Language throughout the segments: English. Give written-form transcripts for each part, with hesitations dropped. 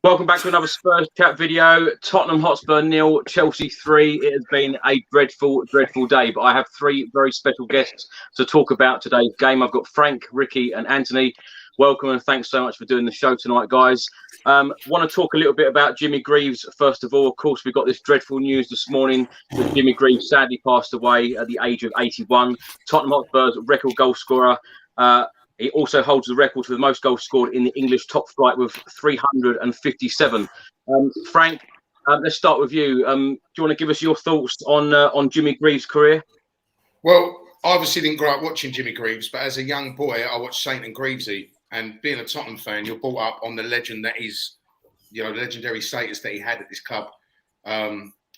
Welcome back to another Spurs Chat video. Tottenham Hotspur 0, Chelsea 3. It has been a dreadful, dreadful day, but I have three very special guests to talk about today's game. I've got Frank, Ricky and Anthony. Welcome and thanks so much for doing the show tonight, guys. Want to talk a little bit about Jimmy Greaves, first of all. Of course, we got this dreadful news this morning that Jimmy Greaves sadly passed away at the age of 81. Tottenham Hotspur's record goal scorer. He also holds the record for the most goals scored in the English top flight with 357. Frank, let's start with you. Do you want to give us your thoughts on Jimmy Greaves' career? Well, I obviously didn't grow up watching Jimmy Greaves, but as a young boy, I watched Saint and Greavesy. And being a Tottenham fan, you're brought up on the legend that is, legendary status that he had at this club.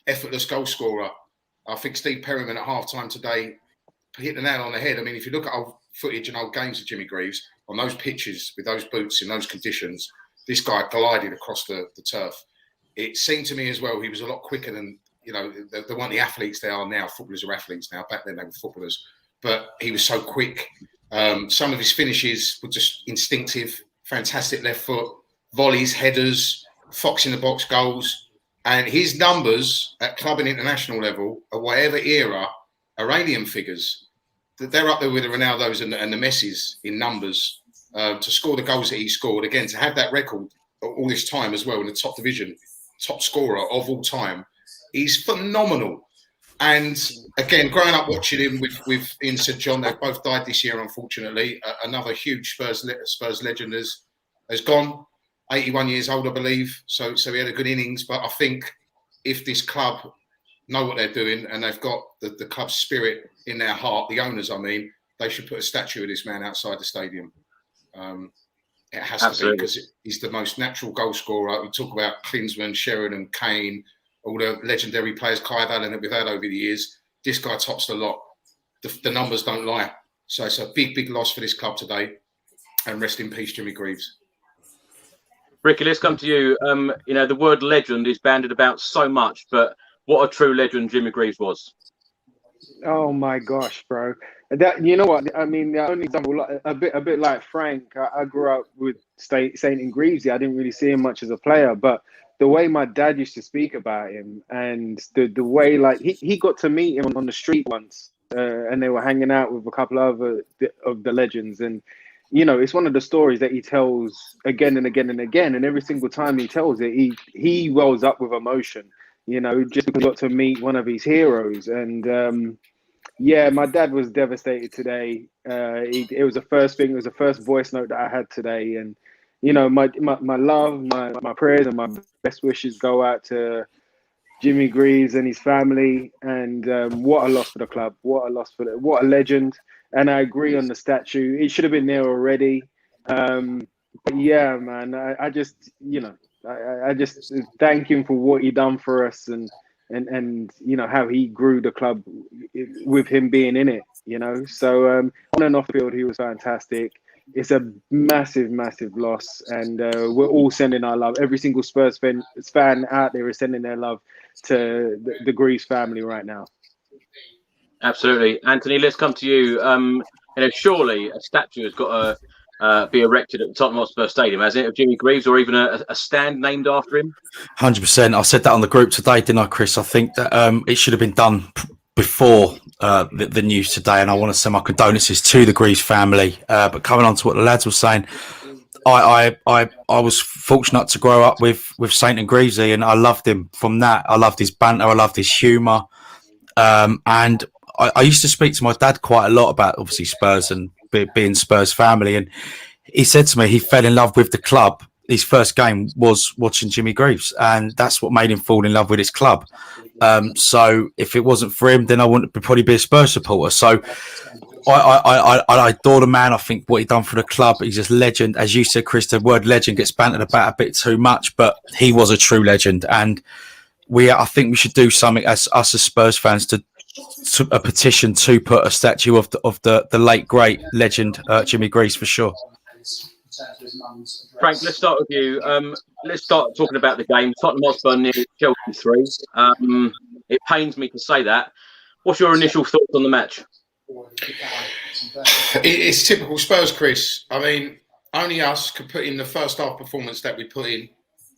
Effortless goal scorer. I think Steve Perryman at halftime today hit the nail on the head. I mean, if you look at old footage and old games of Jimmy Greaves, on those pitches with those boots in those conditions, this guy glided across the turf. It seemed to me as well he was a lot quicker than, they weren't the athletes they are now. Footballers are athletes now. Back then they were footballers. But he was so quick. Some of his finishes were just instinctive, fantastic left foot, volleys, headers, fox in the box goals. And his numbers at club and international level, at whatever era, are alien figures. They're up there with the Ronaldos and the Messis in numbers. To score the goals that he scored, again, to have that record all this time as well in the top division, top scorer of all time, he's phenomenal. And again, growing up watching him with in St John, they both died this year, unfortunately. Another huge Spurs legend has gone, 81 years old, I believe. So he had a good innings. But I think if this club know what they're doing and they've got the club's spirit in their heart, the owners, I mean, they should put a statue of this man outside the stadium. It has to be, because he's the most natural goal scorer. We talk about Klinsmann, Sheringham, Kane, all the legendary players, Clive Allen, that we've had over the years. This guy tops the lot. The numbers don't lie. So it's a big, big loss for this club today. And rest in peace, Jimmy Greaves. Ricky, let's come to you. The word legend is bandied about so much, but what a true legend Jimmy Greaves was. Oh my gosh, bro! That, you know what I mean. The only example, a bit like Frank. I grew up with Saint and Greavesy. I didn't really see him much as a player, but the way my dad used to speak about him, and the way like he got to meet him on the street once, and they were hanging out with a couple of the legends, and it's one of the stories that he tells again and again and again, and every single time he tells it, he wells up with emotion. Just because he got to meet one of his heroes. And yeah, my dad was devastated today. It was the first thing, it was the first voice note that I had today. And, my love, my prayers and my best wishes go out to Jimmy Greaves and his family. And what a loss for the club. What a legend. And I agree on the statue. It should have been there already. But yeah, man, I just, I just thank him for what he done for us, and how he grew the club with him being in it. So on and off the field he was fantastic. It's a massive, massive loss, and we're all sending our love. Every single Spurs fan out there is sending their love to the Greaves family right now. Absolutely, Anthony. Let's come to you. Surely a statue has got to be erected at the Tottenham Hotspur Stadium, hasn't it, of Jimmy Greaves, or even a stand named after him? 100%. I said that on the group today, didn't I, Chris? I think that it should have been done before the news today, and I want to send my condolences to the Greaves family. But coming on to what the lads were saying, I was fortunate to grow up with Saint and Greavesy, and I loved him from that. I loved his banter, I loved his humour, and I used to speak to my dad quite a lot about, obviously, Spurs and being Spurs family, and he said to me he fell in love with the club. His first game was watching Jimmy Greaves, and that's what made him fall in love with his club. So if it wasn't for him, then I wouldn't probably be a Spurs supporter. So I adore the man. I think what he done for the club, he's just legend. As you said, Chris, the word legend gets bantered about a bit too much, but he was a true legend, and I think we should do something as Spurs fans to a petition to put a statue of the late great legend Jimmy Greaves for sure. Frank, let's start with you. Let's start talking about the game. Tottenham Hotspur 0, Chelsea 3. It pains me to say that. What's your initial thoughts on the match? It's typical Spurs, Chris. I mean, only us could put in the first half performance that we put in.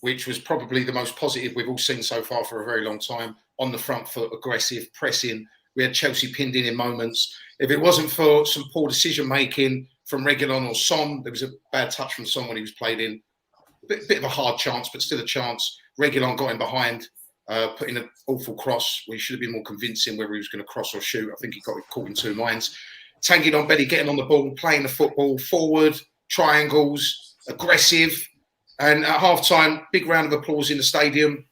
which was probably the most positive we've all seen so far for a very long time. On the front foot, aggressive, pressing. We had Chelsea pinned in moments. If it wasn't for some poor decision-making from Reguilon or Son, there was a bad touch from Son when he was played in. Bit of a hard chance, but still a chance. Reguilon got in behind, put in an awful cross. We should have been more convincing whether he was going to cross or shoot. I think he got caught in two minds. Tanguy Ndombele getting on the ball, playing the football, forward, triangles, aggressive. And at half-time, big round of applause in the stadium.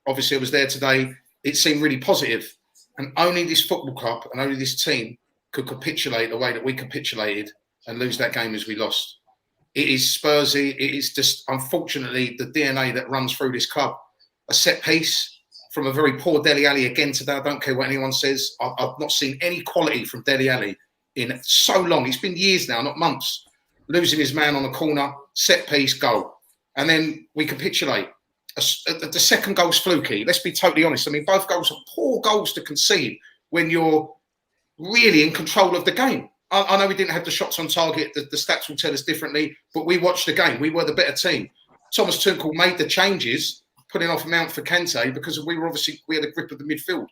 Obviously, I was there today. It seemed really positive. And only this football club and only this team could capitulate the way that we capitulated and lose that game as we lost. It is Spursy. It is just, unfortunately, the DNA that runs through this club. A set piece from a very poor Dele Alli again today. I don't care what anyone says. I've not seen any quality from Dele Alli in so long. It's been years now, not months. Losing his man on a corner, set piece, goal. And then we capitulate. The second goal's fluky. Let's be totally honest. I mean, both goals are poor goals to concede when you're really in control of the game. I know we didn't have the shots on target. The stats will tell us differently, but we watched the game. We were the better team. Thomas Tuchel made the changes, putting off Mount for Kante because we had a grip of the midfield.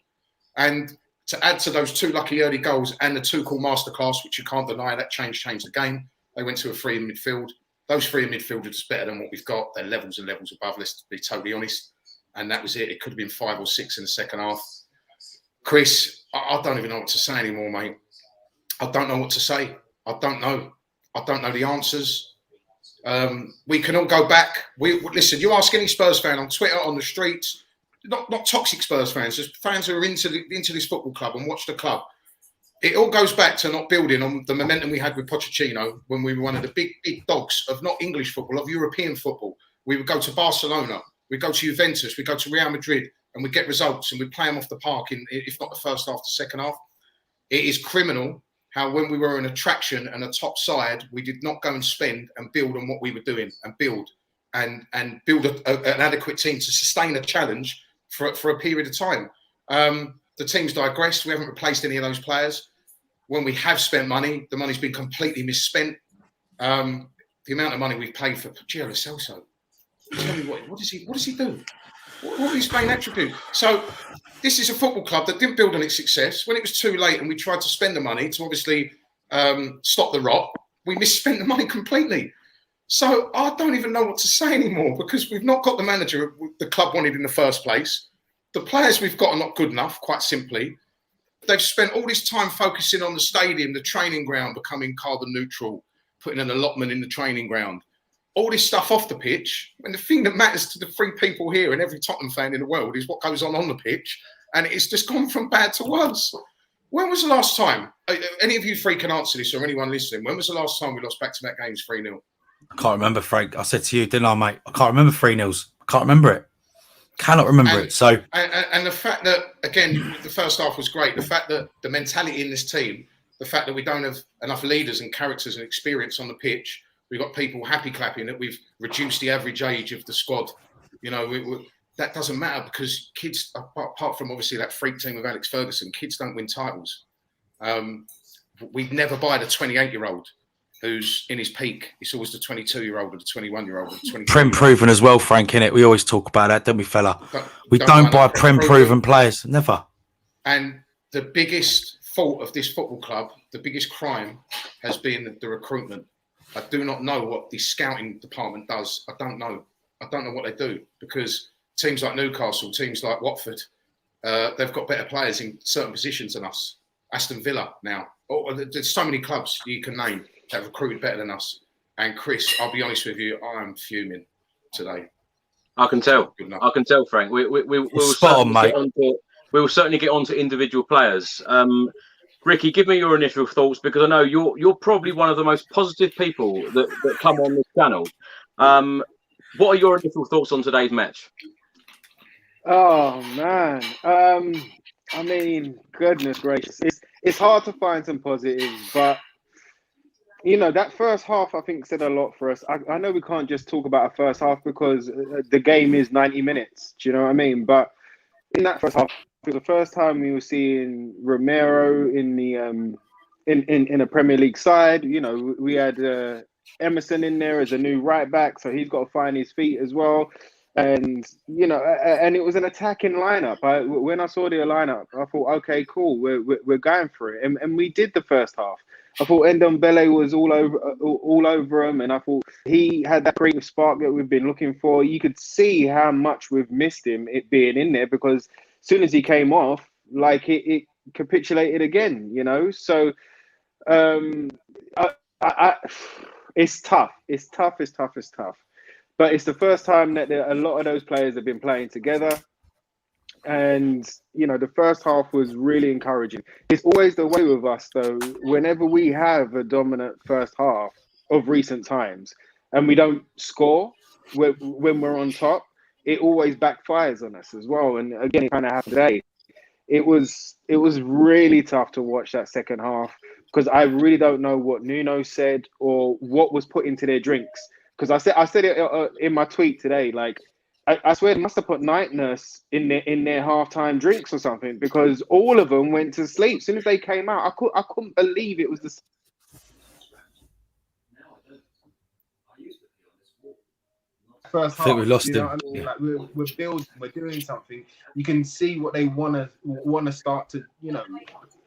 And to add to those two lucky early goals and the Tuchel masterclass, which you can't deny, that changed the game. They went to a three in midfield. Those three in midfield are just better than what we've got. They're levels and levels above, let's be totally honest. And that was it. It could have been 5 or 6 in the second half. Chris, I don't even know what to say anymore, mate. I don't know what to say. I don't know. I don't know the answers. We can all go back. Listen, you ask any Spurs fan on Twitter, on the streets, not toxic Spurs fans, just fans who are into this football club and watch the club. It all goes back to not building on the momentum we had with Pochettino when we were one of the big dogs of not English football, of European football. We would go to Barcelona, we'd go to Juventus, we'd go to Real Madrid, and we'd get results and we'd play them off the park, if not the first half, the second half. It is criminal how when we were an attraction and a top side, we did not go and spend and build on what we were doing and build an adequate team to sustain a challenge for a period of time. The team's digressed. We haven't replaced any of those players. When we have spent money, the money's been completely misspent. The amount of money we've paid for Gio Celso. Tell me what does he do? What are his main attribute? So this is a football club that didn't build on its success. When it was too late and we tried to spend the money to obviously stop the rot, we misspent the money completely. So I don't even know what to say anymore because we've not got the manager the club wanted in the first place. The players we've got are not good enough, quite simply. They've spent all this time focusing on the stadium, the training ground, becoming carbon neutral, putting an allotment in the training ground. All this stuff off the pitch. And the thing that matters to the 3 people here and every Tottenham fan in the world is what goes on the pitch. And it's just gone from bad to worse. When was the last time? Any of you 3 can answer this or anyone listening. When was the last time we lost back-to-back games 3-0? I can't remember, Frank. I said to you, didn't I, mate? I can't remember 3-0s. I can't remember it. Cannot remember it. So, and the fact that, again, the first half was great. The fact that the mentality in this team, the fact that we don't have enough leaders and characters and experience on the pitch, we've got people happy clapping that we've reduced the average age of the squad. You know, that doesn't matter because kids, apart from obviously that freak team of Alex Ferguson, kids don't win titles. We'd never buy the 28-year-old who's in his peak. It's always the 22-year-old or the 21-year-old. Or the 23-year-old. Prem proven as well, Frank, innit? We always talk about that, don't we, fella? We don't buy Prem proven players. Never. And the biggest fault of this football club, the biggest crime, has been the recruitment. I do not know what the scouting department does. I don't know. I don't know what they do because teams like Newcastle, teams like Watford, they've got better players in certain positions than us. Aston Villa now. Oh, there's so many clubs you can name that have recruited better than us. And Chris, I'll be honest with you, I am fuming today. I can tell. I can tell, Frank. We will certainly get onto individual players. Ricky, give me your initial thoughts because I know you're probably one of the most positive people that come on this channel. What are your initial thoughts on today's match? Oh man, I mean, goodness gracious, it's hard to find some positives, but you know that first half I think said a lot for us. I know we can't just talk about a first half because the game is 90 minutes. Do you know what I mean? But in that first half, it was the first time we were seeing Romero in the in a Premier League side. You know, we had Emerson in there as a new right back, so he's got to find his feet as well. And and it was an attacking lineup. When I saw the lineup, I thought, okay, cool, we're going for it, and we did the first half. I thought Ndombele was all over him, and I thought he had that creative spark that we've been looking for. You could see how much we've missed him, it being in there, because as soon as he came off, like it capitulated again, So it's tough. It's tough. But it's the first time that a lot of those players have been playing together. And, the first half was really encouraging. It's always the way with us, though. Whenever we have a dominant first half of recent times and we don't score when we're on top, it always backfires on us as well. And again, it kind of happened today. It was really tough to watch that second half, because I really don't know what Nuno said or what was put into their drinks. Because I said it in my tweet today. Like, I swear they must have put night nurse in their halftime drinks or something, because all of them went to sleep as soon as they came out. I couldn't believe it was the first half. I think we lost him. What I mean? Like we're building, we're doing something. You can see what they want to start to,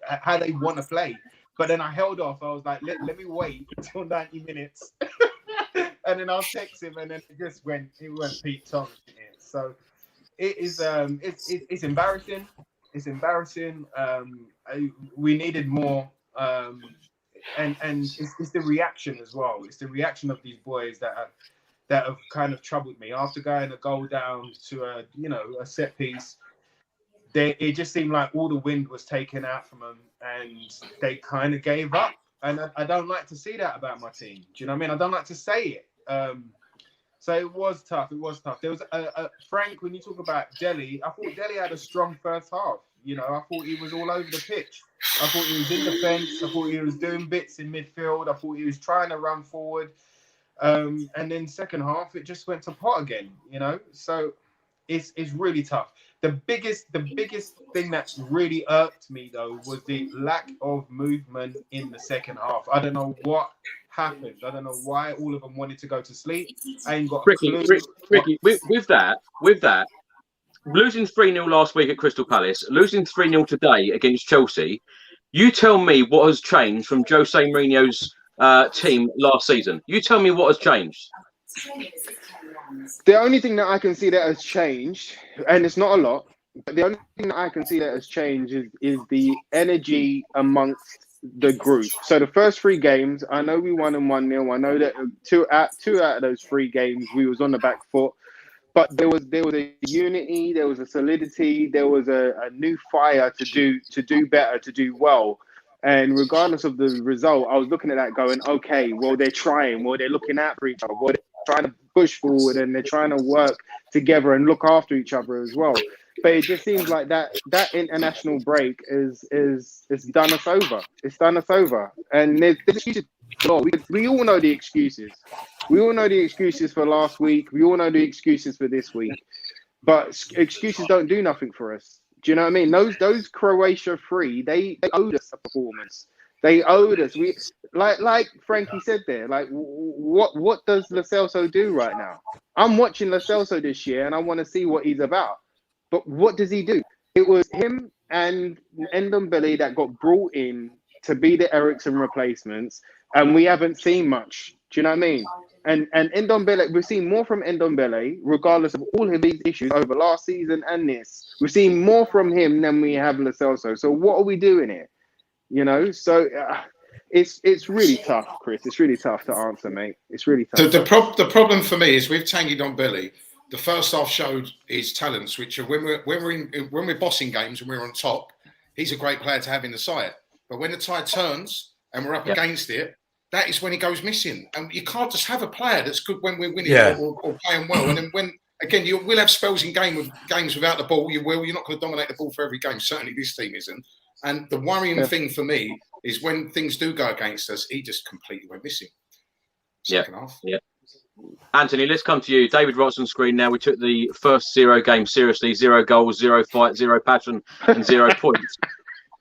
how they want to play. But then I held off. I was like, let me wait until 90 minutes. And then I'll text him, and then it went Pete Thomas in it. So it is it's embarrassing. It's embarrassing. We needed more, and it's the reaction as well. It's the reaction of these boys that have kind of troubled me after going a goal down to a set piece. It just seemed like all the wind was taken out from them, and they kind of gave up. And I don't like to see that about my team. Do you know what I mean? I don't like to say it. So it was tough. There was Frank, when you talk about Dele, I thought Dele had a strong first half. I thought he was all over the pitch. I thought he was in defence. I thought he was doing bits in midfield. I thought he was trying to run forward. And then second half, it just went to pot again. So it's really tough. The biggest thing that really irked me, though, was the lack of movement in the second half. I don't know what happened. I don't know why all of them wanted to go to sleep. I ain't got Ricky, with that, losing 3-0 last week at Crystal Palace, losing 3-0 today against Chelsea, you tell me what has changed from Jose Mourinho's team last season. You tell me what has changed. The only thing that I can see that has changed, and it's not a lot, but the only thing that I can see that has changed is the energy amongst the group. So the first 3 games, I know we won them 1-0. I know that two out of those 3 games we was on the back foot, but there was a unity, there was a solidity, there was a new fire to do better, to do well. And regardless of the result, I was looking at that going, okay, well, they're trying, well, they're looking out for each other, well, they're trying to push forward, and they're trying to work together and look after each other as well. But it just seems like that international break is done us over. It's done us over. And there's excuses. We all know the excuses. We all know the excuses for last week. We all know the excuses for this week. But excuses don't do nothing for us. Do you know what I mean? Those Croatia 3, they owed us a performance. They owed us. We like Frankie said there. Like, what does Lo Celso do right now? I'm watching Lo Celso this year, and I want to see what he's about. But what does he do? It was him and Ndombele that got brought in to be the Eriksen replacements, and we haven't seen much. Do you know what I mean? And Ndombele, we've seen more from Ndombele, regardless of all of these issues over last season and this. We've seen more from him than we have Lo Celso. So what are we doing here? So it's really tough, Chris. It's really tough to answer, mate. It's really tough. The problem for me is with Tanguy Ndombele, the first half showed his talents, which are when we're bossing games and we're on top, he's a great player to have in the side. But when the tide turns and we're up against it, that is when he goes missing. And you can't just have a player that's good when we're winning or playing well. And then when we'll have spells in games without the ball. You're not going to dominate the ball for every game. Certainly this team isn't. And the worrying thing for me is when things do go against us, he just completely went missing. Second half. Yeah. Anthony, let's come to you. David Rott's on screen now. We took the first 0 game seriously. 0 goals, 0 fight, 0 passion, and 0 points.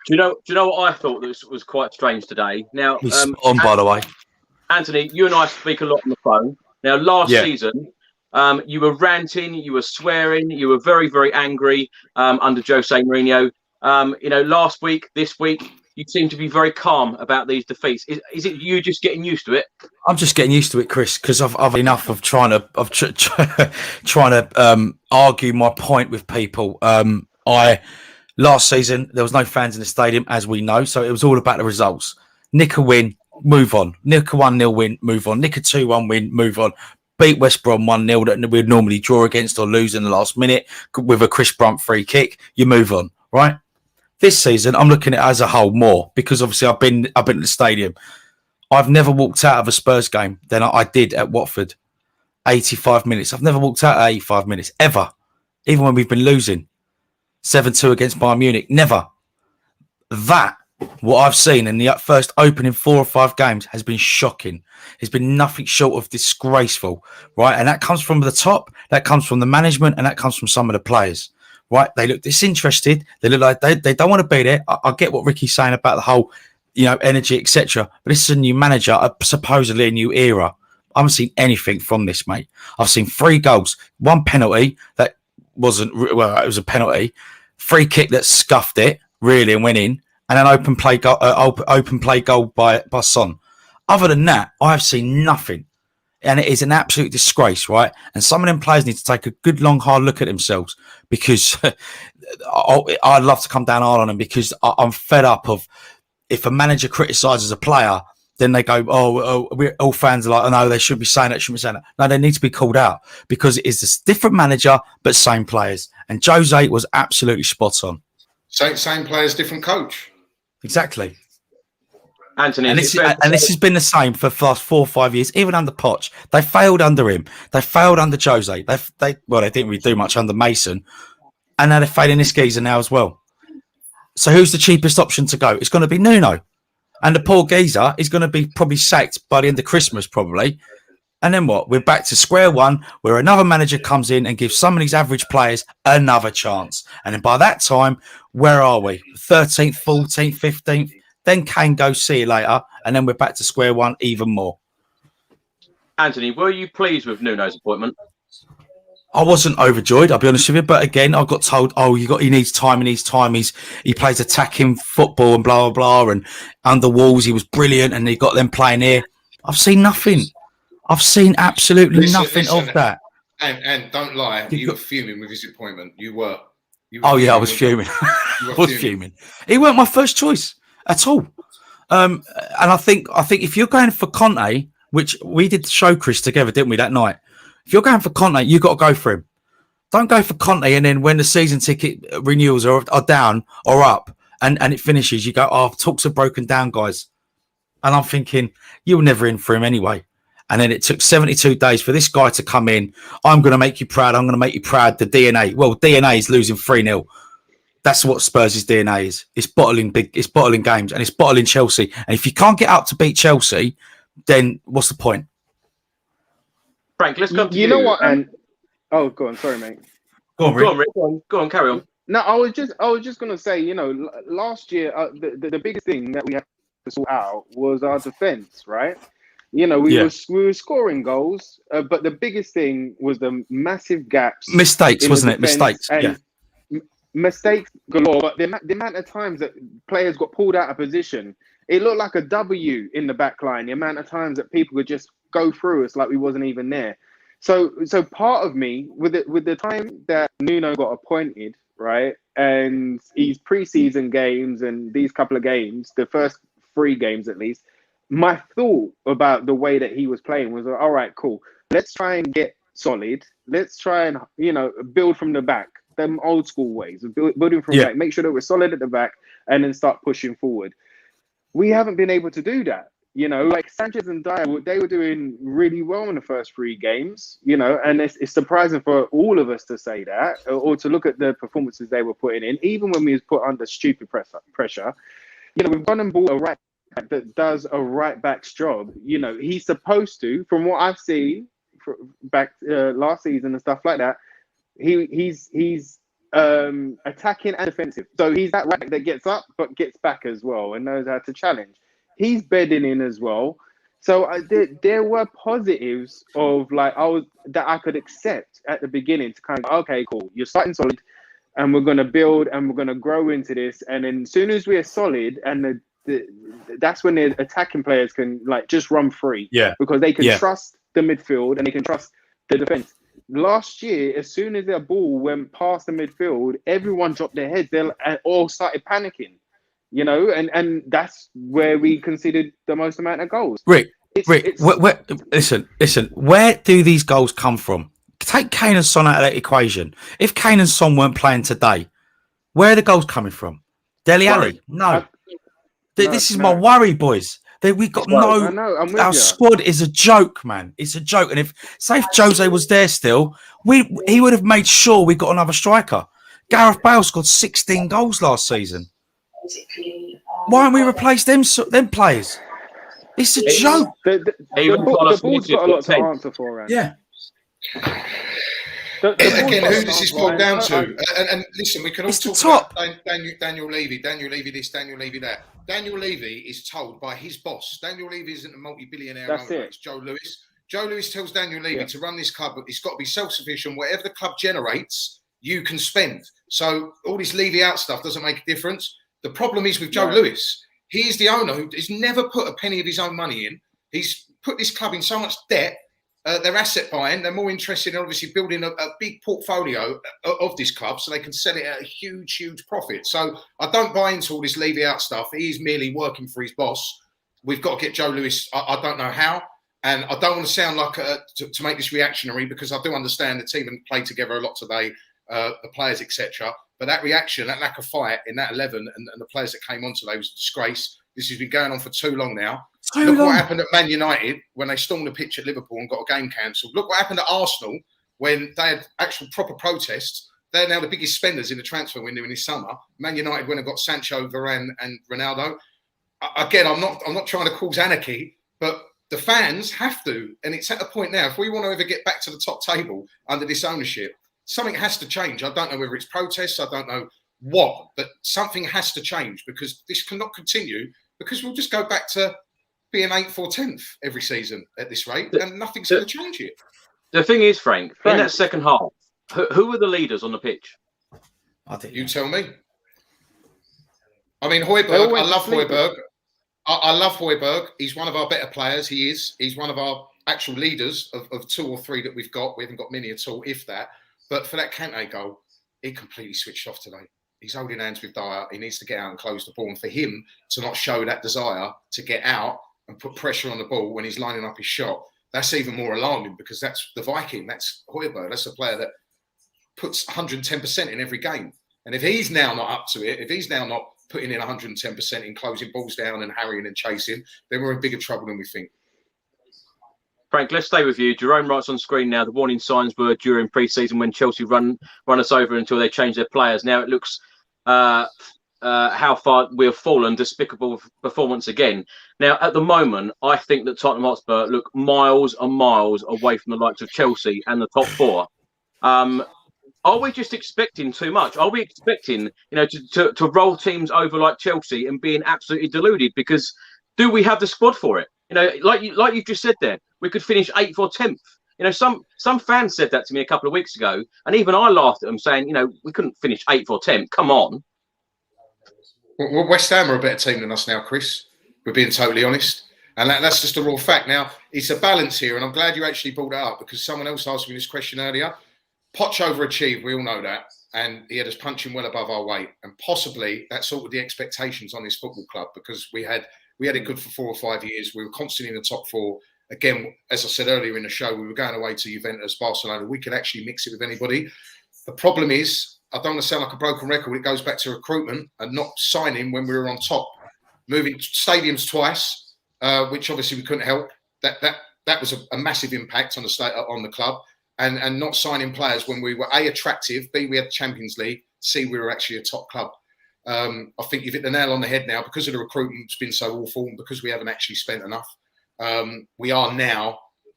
Do you know what I thought was quite strange today? Now, by the way. Anthony, you and I speak a lot on the phone. Now, last Yeah. season, you were ranting, you were swearing, you were very, very angry under Jose Mourinho. Last week, this week, you seem to be very calm about these defeats. Is it you just getting used to it? I'm just getting used to it, Chris, because I've enough of trying to argue my point with people. Last season there was no fans in the stadium, as we know, so it was all about the results. Nick a win, move on. Nick a 1-0 win, move on. Nick a 2-1 win, move on. Beat West Brom 1-0 that we'd normally draw against or lose in the last minute with a Chris Brunt free kick. You move on, right? This season, I'm looking at it as a whole more because obviously I've been at the stadium. I've never walked out of a Spurs game than I did at Watford. 85 minutes. I've never walked out at 85 minutes, ever. Even when we've been losing. 7-2 against Bayern Munich. Never. That, what I've seen in the first opening 4 or 5 games has been shocking. It's been nothing short of disgraceful, right? And that comes from the top, that comes from the management, and that comes from some of the players. Right, they look disinterested. They look like they don't want to be there. I get what Ricky's saying about the whole, energy, etc. But this is a new manager, supposedly a new era. I haven't seen anything from this, mate. I've seen 3 goals, 1 penalty that wasn't well. It was a penalty, free kick that scuffed it really and went in, and an open play goal by Son. Other than that, I have seen nothing. And it is an absolute disgrace, right? And some of them players need to take a good, long, hard look at themselves because I'd love to come down hard on them because I'm fed up of if a manager criticises a player, then they go, we're all fans are like, oh, no, they should be saying that, shouldn't be saying that. No, they need to be called out because it is a different manager, but same players. And Jose was absolutely spot on. Same players, different coach. Exactly. Anthony, and this has been the same for the last 4 or 5 years, even under Poch. They failed under him. They failed under Jose. They didn't really do much under Mason. And now they're failing this geezer now as well. So who's the cheapest option to go? It's going to be Nuno. And the poor geezer is going to be probably sacked by the end of Christmas, probably. And then what? We're back to square one where another manager comes in and gives some of these average players another chance. And then by that time, where are we? 13th, 14th, 15th? Then Kane goes, see you later, and then we're back to square one even more. Anthony, were you pleased with Nuno's appointment? I wasn't overjoyed, I'll be honest with you. But again, I got told, he needs time. He plays attacking football and blah, blah, blah. And under Wolves, he was brilliant, and he got them playing here. I've seen nothing. I've seen absolutely nothing of that. And don't lie, you were fuming with his appointment. You were. I was fuming. I was fuming. He weren't my first choice at all. And I think if you're going for Conte, which we did the show, Chris, together, didn't we, that night? If you're going for Conte, you got to go for him. Don't go for Conte and then when the season ticket renewals are down or up and it finishes, you go, talks are broken down, guys. And I'm thinking, you were never in for him anyway. And then it took 72 days for this guy to come in. I'm going to make you proud. I'm going to make you proud. The DNA. Well, DNA is losing 3-0. That's what Spurs' DNA is. It's bottling games and it's bottling Chelsea. And if you can't get up to beat Chelsea, then what's the point? Frank, let's go. You know what? And go on. Sorry, mate. Go on, Rick. Go on. Carry on. No, I was just going to say, last year the biggest thing that we had to sort out was our defense, right? We were scoring goals, but the biggest thing was the massive gaps. Mistakes, wasn't it? Mistakes. Yeah. Mistakes galore. But the amount of times that players got pulled out of position, it looked like a W in the back line. The amount of times that people could just go through us like we wasn't even there. So part of me, with the time that Nuno got appointed, right, and his preseason games and these couple of games, the first 3 games at least, my thought about the way that he was playing was, all right, cool. Let's try and get solid. Let's try and, build from the back, them old school ways of building from the back, make sure that we're solid at the back and then start pushing forward. We haven't been able to do that. Like Sanchez and Dyer, they were doing really well in the first 3 games, and it's surprising for all of us to say that or to look at the performances they were putting in, even when we was put under stupid pressure. We've gone and bought a right back that does a right back's job. He's supposed to, from what I've seen back last season and stuff like that, he's attacking and defensive. So he's that right back that gets up but gets back as well and knows how to challenge. He's bedding in as well. So there were positives of like that I could accept at the beginning to kind of, okay, cool, you're starting solid, and we're gonna build and we're gonna grow into this, and then as soon as we're solid, and that's when the attacking players can like just run free, because they can trust the midfield and they can trust the defense. Last year, as soon as their ball went past the midfield, everyone dropped their heads. They all started panicking, you know, and that's where we conceded the most amount of goals. Rick, listen. Where do these goals come from? Take Kane and Son out of that equation. If Kane and Son weren't playing today, where are the goals coming from? Dele Alli? No. This is my worry, boys. We got our squad is a joke, man. It's a joke. And if Jose was there still, he would have made sure we got another striker. Gareth Bale scored 16 goals last season. Why haven't we replaced them players? It's a joke. The ball's got a lot to answer for, Rand. Yeah. Again, who does this boil down to? And listen, we can all talk about Daniel Levy. Daniel Levy this, Daniel Levy that. Daniel Levy is told by his boss. Daniel Levy isn't a multi-billionaire owner. It's Joe Lewis. Joe Lewis tells Daniel Levy to run this club, but he's got to be self-sufficient. Whatever the club generates, you can spend. So all this Levy out stuff doesn't make a difference. The problem is with Joe Lewis. He is the owner who has never put a penny of his own money in. He's put this club in so much debt. They're asset buying. They're more interested in obviously building a big portfolio of this club so they can sell it at a huge, huge profit. So I don't buy into all this Levy out stuff. He's merely working for his boss. We've got to get Joe Lewis. I don't know how. And I don't want to sound like to make this reactionary, because I do understand the team and played together a lot today, the players, etc. But that reaction, that lack of fight in that 11 and the players that came on today was a disgrace. This has been going on for too long now. Look what happened at Man United when they stormed the pitch at Liverpool and got a game cancelled. Look what happened at Arsenal when they had actual proper protests. They're now the biggest spenders in the transfer window in this summer. Man United went and got Sancho, Varane and Ronaldo. Again, I'm not trying to cause anarchy, but the fans have to. And it's at the point now, if we want to ever get back to the top table under this ownership, something has to change. I don't know whether it's protests. I don't know what, but something has to change, because this cannot continue, because we'll just go back to being 8th or 10th every season at this rate, and nothing's going to change here. The thing is, Frank, in that second half, who were the leaders on the pitch? You tell me. I mean, Højbjerg, I love Højbjerg. I love Højbjerg. He's one of our better players. He is. He's one of our actual leaders of 2 or 3 that we've got. We haven't got many at all, if that. But for that Kante goal, he completely switched off today. He's holding hands with Dyer. He needs to get out and close the ball. And for him to not show that desire to get out and put pressure on the ball when he's lining up his shot, that's even more alarming, because that's the Viking. That's Højbjerg. That's a player that puts 110% in every game. And if he's now not up to it, if he's now not putting in 110% in closing balls down and harrying and chasing, then we're in bigger trouble than we think. Frank, let's stay with you. Jerome writes on screen now, the warning signs were during pre-season when Chelsea run us over until they change their players. Now it looks how far we have fallen. Despicable performance again. Now, at the moment, I think that Tottenham Hotspur look miles and miles away from the likes of Chelsea and the top 4. Are we just expecting too much? Are we expecting, to roll teams over like Chelsea and being absolutely deluded? Because do we have the squad for it? Like you just said there, we could finish 8th or 10th. Some fans said that to me a couple of weeks ago, and even I laughed at them, saying, we couldn't finish 8th or 10th. Come on. Well, West Ham are a better team than us now, Chris. We're being totally honest. And that's just a raw fact. Now, it's a balance here, and I'm glad you actually brought that up, because someone else asked me this question earlier. Poch overachieved, we all know that, and he had us punching well above our weight, and possibly that sorted the expectations on this football club, because we had it good for 4 or 5 years. We were constantly in the top 4. Again, as I said earlier in the show, we were going away to Juventus, Barcelona. We could actually mix it with anybody. The problem is, I don't want to sound like a broken record, it goes back to recruitment and not signing when we were on top. Moving stadiums twice, which obviously we couldn't help. That was a massive impact on the club. And not signing players when we were A, attractive, B, we had the Champions League, C, we were actually a top club. I think you've hit the nail on the head now, because of the recruitment's been so awful, and because we haven't actually spent enough.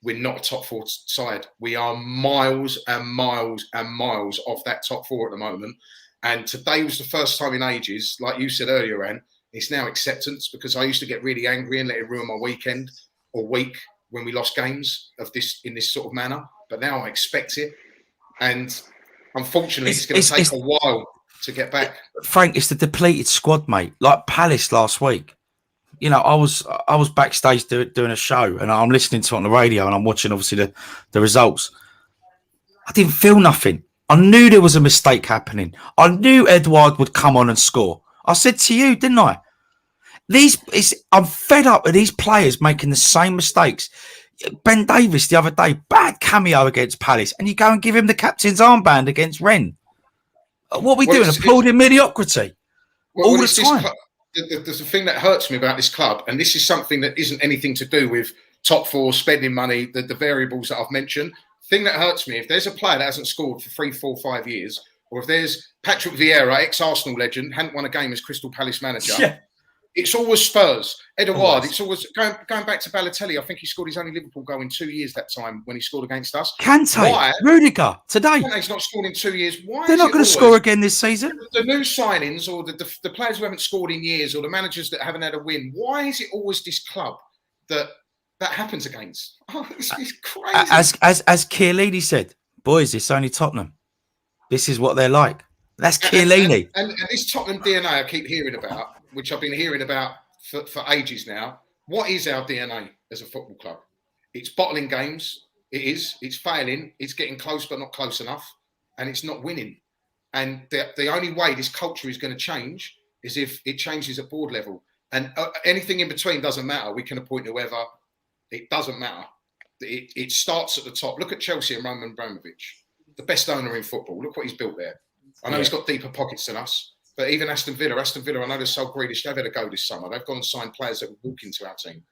We're not a top 4 side. We are miles and miles and miles off that top 4 at the moment. And today was the first time in ages, like you said earlier, Anne, it's now acceptance, because I used to get really angry and let it ruin my weekend. or week when we lost games in this sort of manner. But now I expect it, and unfortunately, it's going to take a while to get back. Frank, it's the depleted squad, mate. Like Palace last week. You know, I was backstage doing a show, and I'm listening to it on the radio, and I'm watching obviously the results. I didn't feel nothing. I knew there was a mistake happening. I knew Edouard would come on and score. I said to you, didn't I? I'm fed up with these players making the same mistakes. Ben Davies the other day, bad cameo against Palace, and you go and give him the captain's armband against Rennes. What are we doing? Applauding mediocrity all the time. There's a thing that hurts me about this club, and this is something that isn't anything to do with top four, spending money, the variables that I've mentioned. The thing that hurts me, if there's a player that hasn't scored for 3, 4, 5 years, or if there's Patrick Vieira, ex-Arsenal legend, hadn't won a game as Crystal Palace manager, it's always Spurs. Edouard, it's always going back to Balotelli. I think he scored his only Liverpool goal in 2 years that time when he scored against us. Kante, Rudiger, today. Kante's not scored in 2 years. Why? They're not going to score again this season. The new signings, or the players who haven't scored in years, or the managers that haven't had a win. Why is it always this club that happens against? Oh, it's crazy. As Chiellini said, boys, it's only Tottenham. This is what they're like. That's Chiellini. And this Tottenham DNA I keep hearing about, which I've been hearing about for ages now. What is our DNA as a football club? It's bottling games. It's failing. It's getting close but not close enough. And it's not winning. And the only way this culture is going to change is if it changes at board level. And anything in between doesn't matter. We can appoint whoever. It doesn't matter. It starts at the top. Look at Chelsea and Roman Abramovich, the best owner in football. Look what he's built there. I know he's got deeper pockets than us. But even Aston Villa, I know they're so greedish, they've had a go this summer. They've gone and signed players that will walk into our team.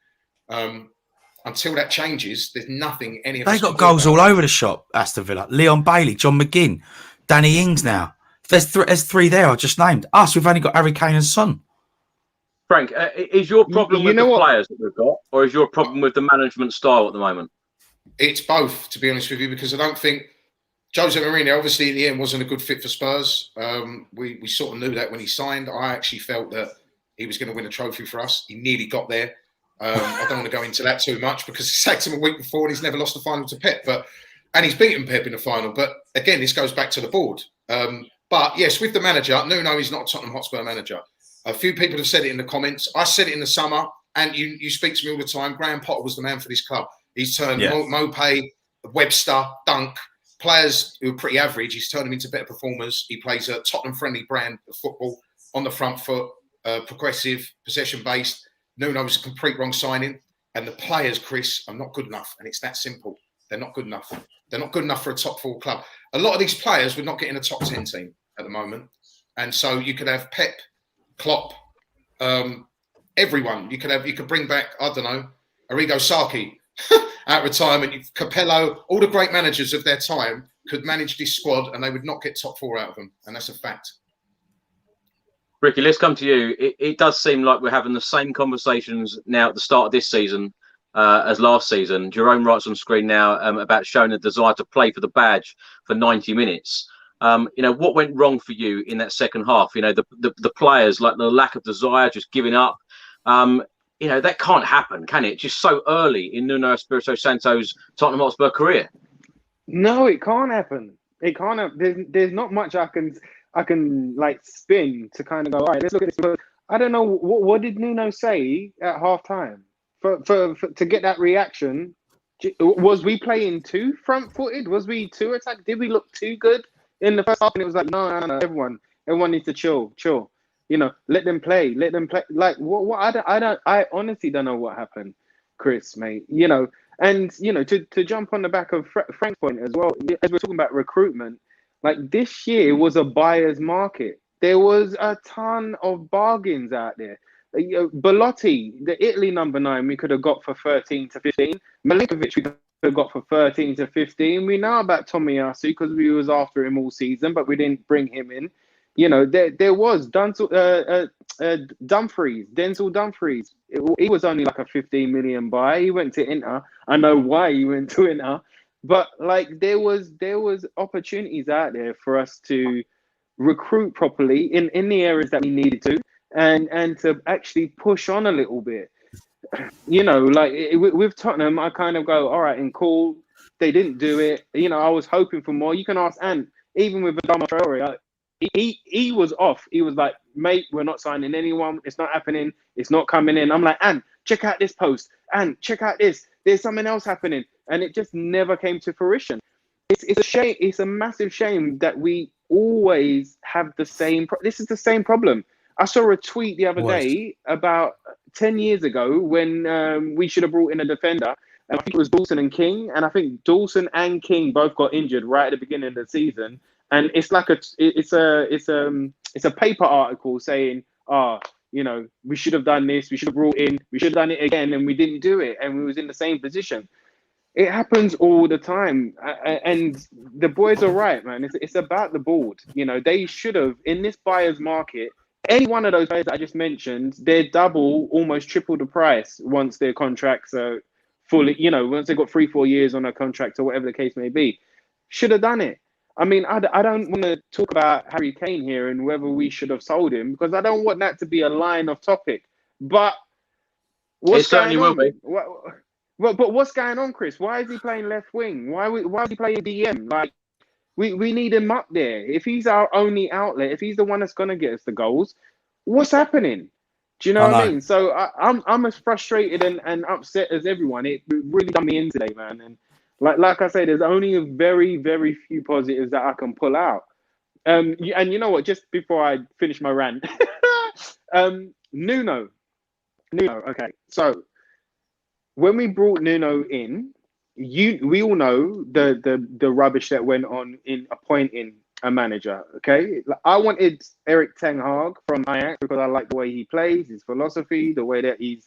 Until that changes, there's nothing any of us. They got goals all over the shop, Aston Villa. Leon Bailey, John McGinn, Danny Ings now. There's three there I just named. Us, we've only got Harry Kane and Son. Frank, is your problem with the players that we've got, or is your problem with the management style at the moment? It's both, to be honest with you, because I don't think Jose Mourinho, obviously, in the end, wasn't a good fit for Spurs. We sort of knew that when he signed. I actually felt that he was going to win a trophy for us. He nearly got there. I don't want to go into that too much because he sacked him a week before and he's never lost the final to Pep. And he's beaten Pep in the final. But again, this goes back to the board. But yes, with the manager, Nuno is not a Tottenham Hotspur manager. A few people have said it in the comments. I said it in the summer, and you speak to me all the time. Graham Potter was the man for this club. He's turned Mopé, Webster, Dunk, players who are pretty average, he's turned them into better performers. He plays a Tottenham-friendly brand of football, on the front foot, progressive, possession-based. Nuno was a complete wrong signing. And the players, Chris, are not good enough. And it's that simple. They're not good enough. They're not good enough for a top four club. A lot of these players would not get in a top 10 team at the moment. And so you could have Pep, Klopp, everyone. You could bring back, I don't know, Arrigo Sacchi out of retirement. Capello, all the great managers of their time could manage this squad and they would not get top four out of them. And that's a fact. Ricky, let's come to you. It does seem like we're having the same conversations now at the start of this season as last season. Jerome writes on screen now about showing a desire to play for the badge for 90 minutes. What went wrong for you in that second half? The players, like the lack of desire, just giving up. That can't happen, can it? Just so early in Nuno Espirito Santo's Tottenham Hotspur career. No, it can't happen. It can't. There's not much I can like spin to kind of go, all right, let's look at this. I don't know, what did Nuno say at halftime for to get that reaction? Was we playing too front-footed? Was we too attacked? Did we look too good in the first half? And it was like, no, everyone needs to chill. Let them play. Like what? I honestly don't know what happened, Chris, mate. And to jump on the back of Frank's point as well, as we're talking about recruitment. Like this year was a buyer's market. There was a ton of bargains out there. Belotti, the Italy number 9, we could have got for 13 to 15. Milinkovic, we could have got for 13 to 15. We know about Tomiyasu because we was after him all season, but we didn't bring him in. There was Denzel Dumfries. He was only like a 15 million buy. He went to Inter. I know why he went to Inter. But like there was opportunities out there for us to recruit properly in the areas that we needed to and to actually push on a little bit. you know, like with Tottenham, I kind of go, all right, and cool. They didn't do it. You know, I was hoping for more. You can ask Ant, even with Adama Traore, he was off. He was like, mate, we're not signing anyone. It's not happening. It's not coming in. I'm like, Ant, check out this post. Ant, check out this. There's something else happening. And it just never came to fruition. It's a shame. It's a massive shame that we always have the same. This is the same problem. I saw a tweet the other day about 10 years ago when we should have brought in a defender. And I think it was Dawson and King. And I think Dawson and King both got injured right at the beginning of the season. And it's like it's a paper article saying, you know, we should have done this. We should have brought in. We should have done it again. And we didn't do it. And we was in the same position. It happens all the time. And the boys are right, man. It's about the board. You know, they should have, in this buyer's market, any one of those players that I just mentioned, they're double, almost triple the price once their contracts are fully, you know, once they've got 3-4 years on a contract or whatever the case may be. Should have done it. I mean, I don't want to talk about Harry Kane here and whether we should have sold him, because I don't want that to be a line of topic. But it certainly will be. But what's going on, Chris? Why is he playing left wing? Why is he playing DM? Like, we need him up there. If he's our only outlet, if he's the one that's going to get us the goals, what's happening? Do you know what I mean? So I'm as frustrated and upset as everyone. It really done me in today, man. And like I say, there's only a very, very few positives that I can pull out. And you know what? Just before I finish my rant, Nuno. Okay, so when we brought Nuno in, we all know the rubbish that went on in appointing a manager. Okay, I wanted Erik ten Hag from Ajax because I like the way he plays, his philosophy, the way that he's,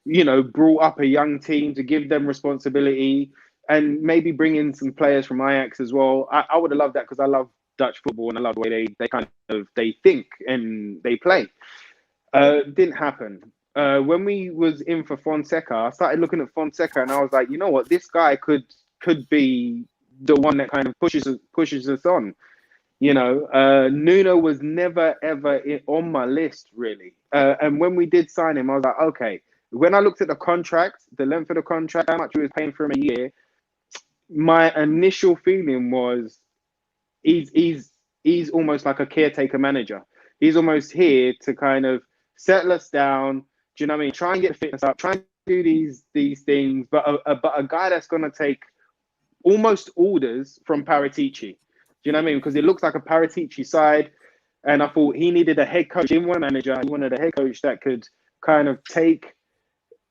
you know, brought up a young team to give them responsibility and maybe bring in some players from Ajax as well. I would have loved that because I love Dutch football and I love the way they think and they play. Didn't happen. When we was in for Fonseca, I started looking at Fonseca and I was like, you know what, this guy could be the one that kind of pushes us on. You know, Nuno was never ever on my list really. And when we did sign him, I was like, okay. When I looked at the contract, the length of the contract, how much we was paying for him a year, my initial feeling was he's almost like a caretaker manager. He's almost here to kind of settle us down. Do you know what I mean? Try and get fitness up. Try and do these things. But a guy that's going to take almost orders from Paratici. Do you know what I mean? Because it looks like a Paratici side. And I thought he needed a head coach in one manager. He wanted a head coach that could kind of take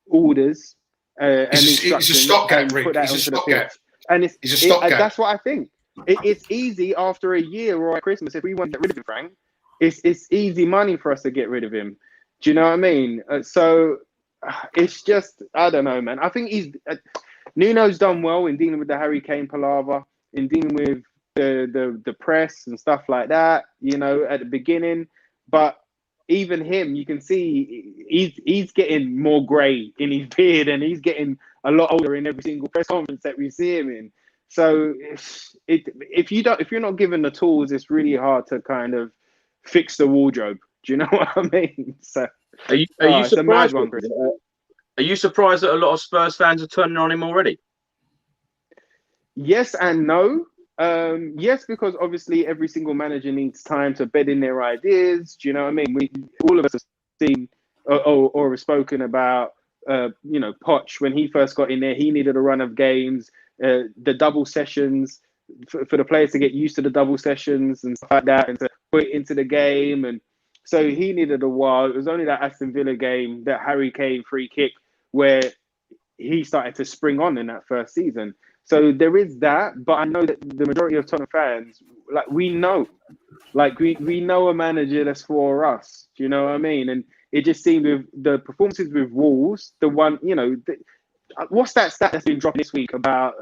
orders and instructions. He's a stopgap, Rick. He's a stopgap. And that's what I think. It's easy after a year or at Christmas, if we want to get rid of him, Frank, it's easy money for us to get rid of him. Do you know what I mean? So it's just, I don't know, man. I think Nuno's done well in dealing with the Harry Kane palaver, in dealing with the press and stuff like that, you know, at the beginning. But even him, you can see he's getting more grey in his beard and he's getting a lot older in every single press conference that we see him in. So if you're not given the tools, it's really hard to kind of fix the wardrobe. Do you know what I mean? So are you surprised? Are you surprised that a lot of Spurs fans are turning on him already? Yes and no. Yes, because obviously every single manager needs time to bed in their ideas. Do you know what I mean? All of us have seen or have spoken about, you know, Poch when he first got in there. He needed a run of games, the double sessions for the players to get used to the double sessions and stuff like that, and to put it into the game. And so he needed a while. It was only that Aston Villa game, that Harry Kane free kick, where he started to spring on in that first season. So there is that, but I know that the majority of Tottenham fans, like we know a manager that's for us. Do you know what I mean? And it just seemed with the performances with Wolves, the one, you know, what's that stat that's been dropped this week about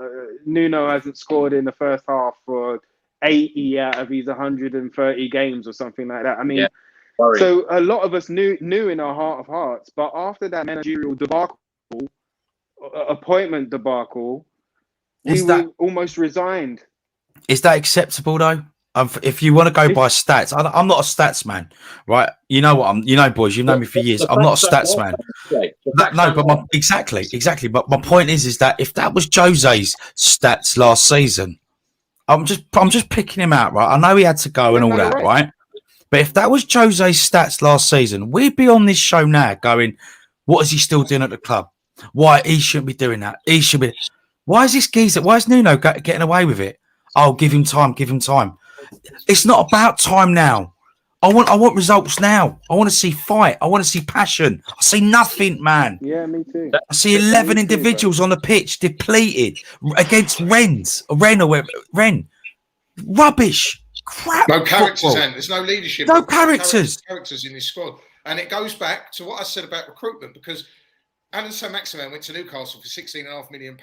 Nuno hasn't scored in the first half for 80 out of his 130 games or something like that. I mean, so a lot of us knew in our heart of hearts, but after that managerial debacle, appointment debacle, we were almost resigned. Is that acceptable though? If you want to go by stats, I'm not a stats man, right? You know what you know, boys, you've known me for years. I'm not a stats man. Exactly. But my point is that if that was Jose's stats last season, I'm just picking him out, right? I know he had to go and all that, right? But if that was Jose's stats last season, we'd be on this show now going, what is he still doing at the club? Why he shouldn't be doing that? He should be. Why is this geezer? Why is Nuno getting away with it? Oh, give him time. It's not about time now. I want results now. I want to see fight. I want to see passion. I see nothing, man. Yeah, me too. I see 11 individuals on the pitch depleted against Ren. Rubbish. Crap. No characters, and there's no leadership. No characters. Characters in this squad. And it goes back to what I said about recruitment, because Alan Saint-Maximin went to Newcastle for £16.5 million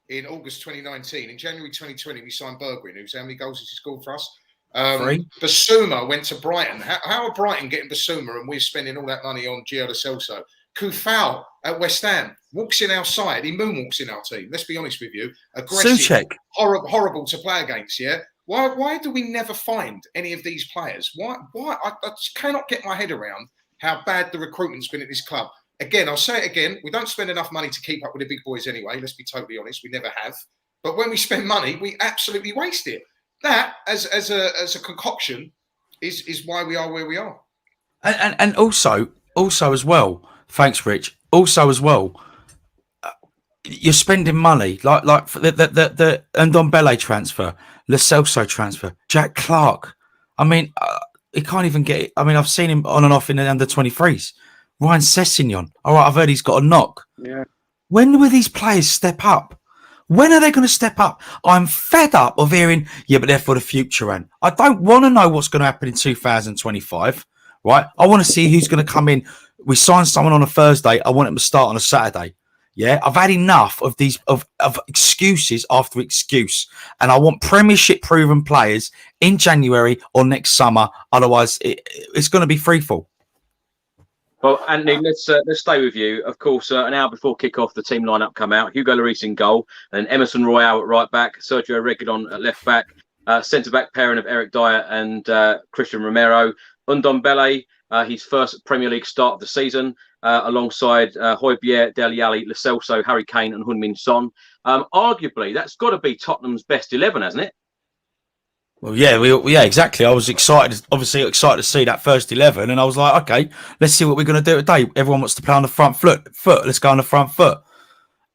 in August 2019. In January 2020, we signed Bergwijn, who's how many goals has he scored for us? 3. Basuma went to Brighton. How are Brighton getting Basuma and we're spending all that money on Gio Lo Celso? Kufal at West Ham walks in our side. He moonwalks in our team. Let's be honest with you. Aggressive, horrible to play against, yeah? Why do we never find any of these players? Why? I just cannot get my head around how bad the recruitment's been at this club. Again, I'll say it again. We don't spend enough money to keep up with the big boys anyway. Let's be totally honest. We never have. But when we spend money, we absolutely waste it. That, as a concoction, is why we are where we are. And also as well. Thanks, Rich. Also as well, you're spending money like for the Ndombele transfer, Lo Celso transfer, Jack Clark. I mean, he can't even get it. I mean, I've seen him on and off in the under 23s. Ryan Sessegnon. All right, I've heard he's got a knock. Yeah. When will these players step up? When are they going to step up? I'm fed up of hearing, yeah, but they're for the future, and I don't want to know what's going to happen in 2025, right? I want to see who's going to come in. We sign someone on a Thursday. I want him to start on a Saturday. Yeah, I've had enough of these of excuses after excuse, and I want Premiership proven players in January or next summer. Otherwise, it's going to be freefall. Well, Anthony, let's stay with you. Of course, an hour before kick-off, the team lineup come out. Hugo Lloris in goal, and Emerson Royale at right back, Sergio Reguilon at left back, centre-back pairing of Eric Dyer and Christian Romero. Ndombele, his first Premier League start of the season, alongside Højbjerg, Dele Alli, Lo Celso, Harry Kane and Heung-min Son. Arguably, that's got to be Tottenham's best 11, hasn't it? Well, yeah, exactly. I was obviously excited to see that first 11, and I was like, okay, let's see what we're going to do today. Everyone wants to play on the front foot. Let's go on the front foot.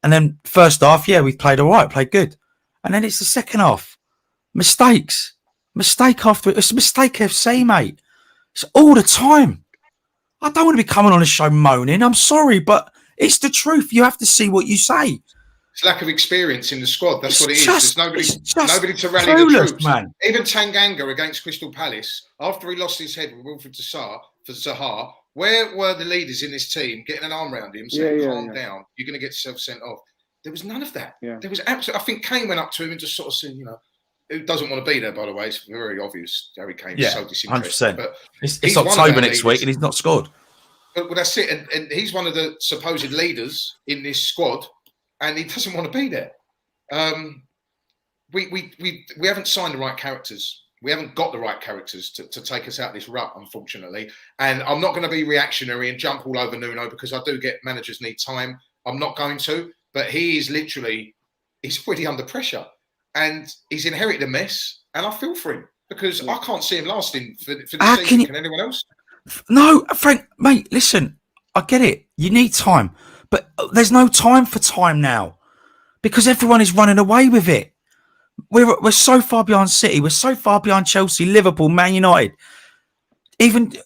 And then first half, yeah, we played all right, played good. And then it's the second half. Mistakes. Mistake after it. It's a mistake FC, mate. It's all the time. I don't want to be coming on a show moaning. I'm sorry, but it's the truth. You have to see what you say. It's lack of experience in the squad. That's what it is. There's nobody to rally clueless, the troops. Man. Even Tanganga against Crystal Palace, after he lost his head with Wilfred Zaha, where were the leaders in this team getting an arm around him saying, calm down, you're going to get yourself sent off? There was none of that. Yeah. There was absolutely. I think Kane went up to him and just sort of said, who doesn't want to be there, by the way? It's very obvious. Harry Kane is so disinterested. 100%. But it's October next week and he's not scored. But that's it. And he's one of the supposed leaders in this squad, and he doesn't want to be there. We haven't signed the right characters. We haven't got the right characters to take us out this rut, unfortunately. And I'm not going to be reactionary and jump all over Nuno, because I do get managers need time. I'm not going to. But he is he's pretty under pressure. And he's inherited a mess. And I feel for him, because I can't see him lasting for the season. Can anyone else? No, Frank, mate, listen, I get it. You need time. But there's no time for time now, because everyone is running away with it. We're so far behind City. We're so far behind Chelsea, Liverpool, Man United. And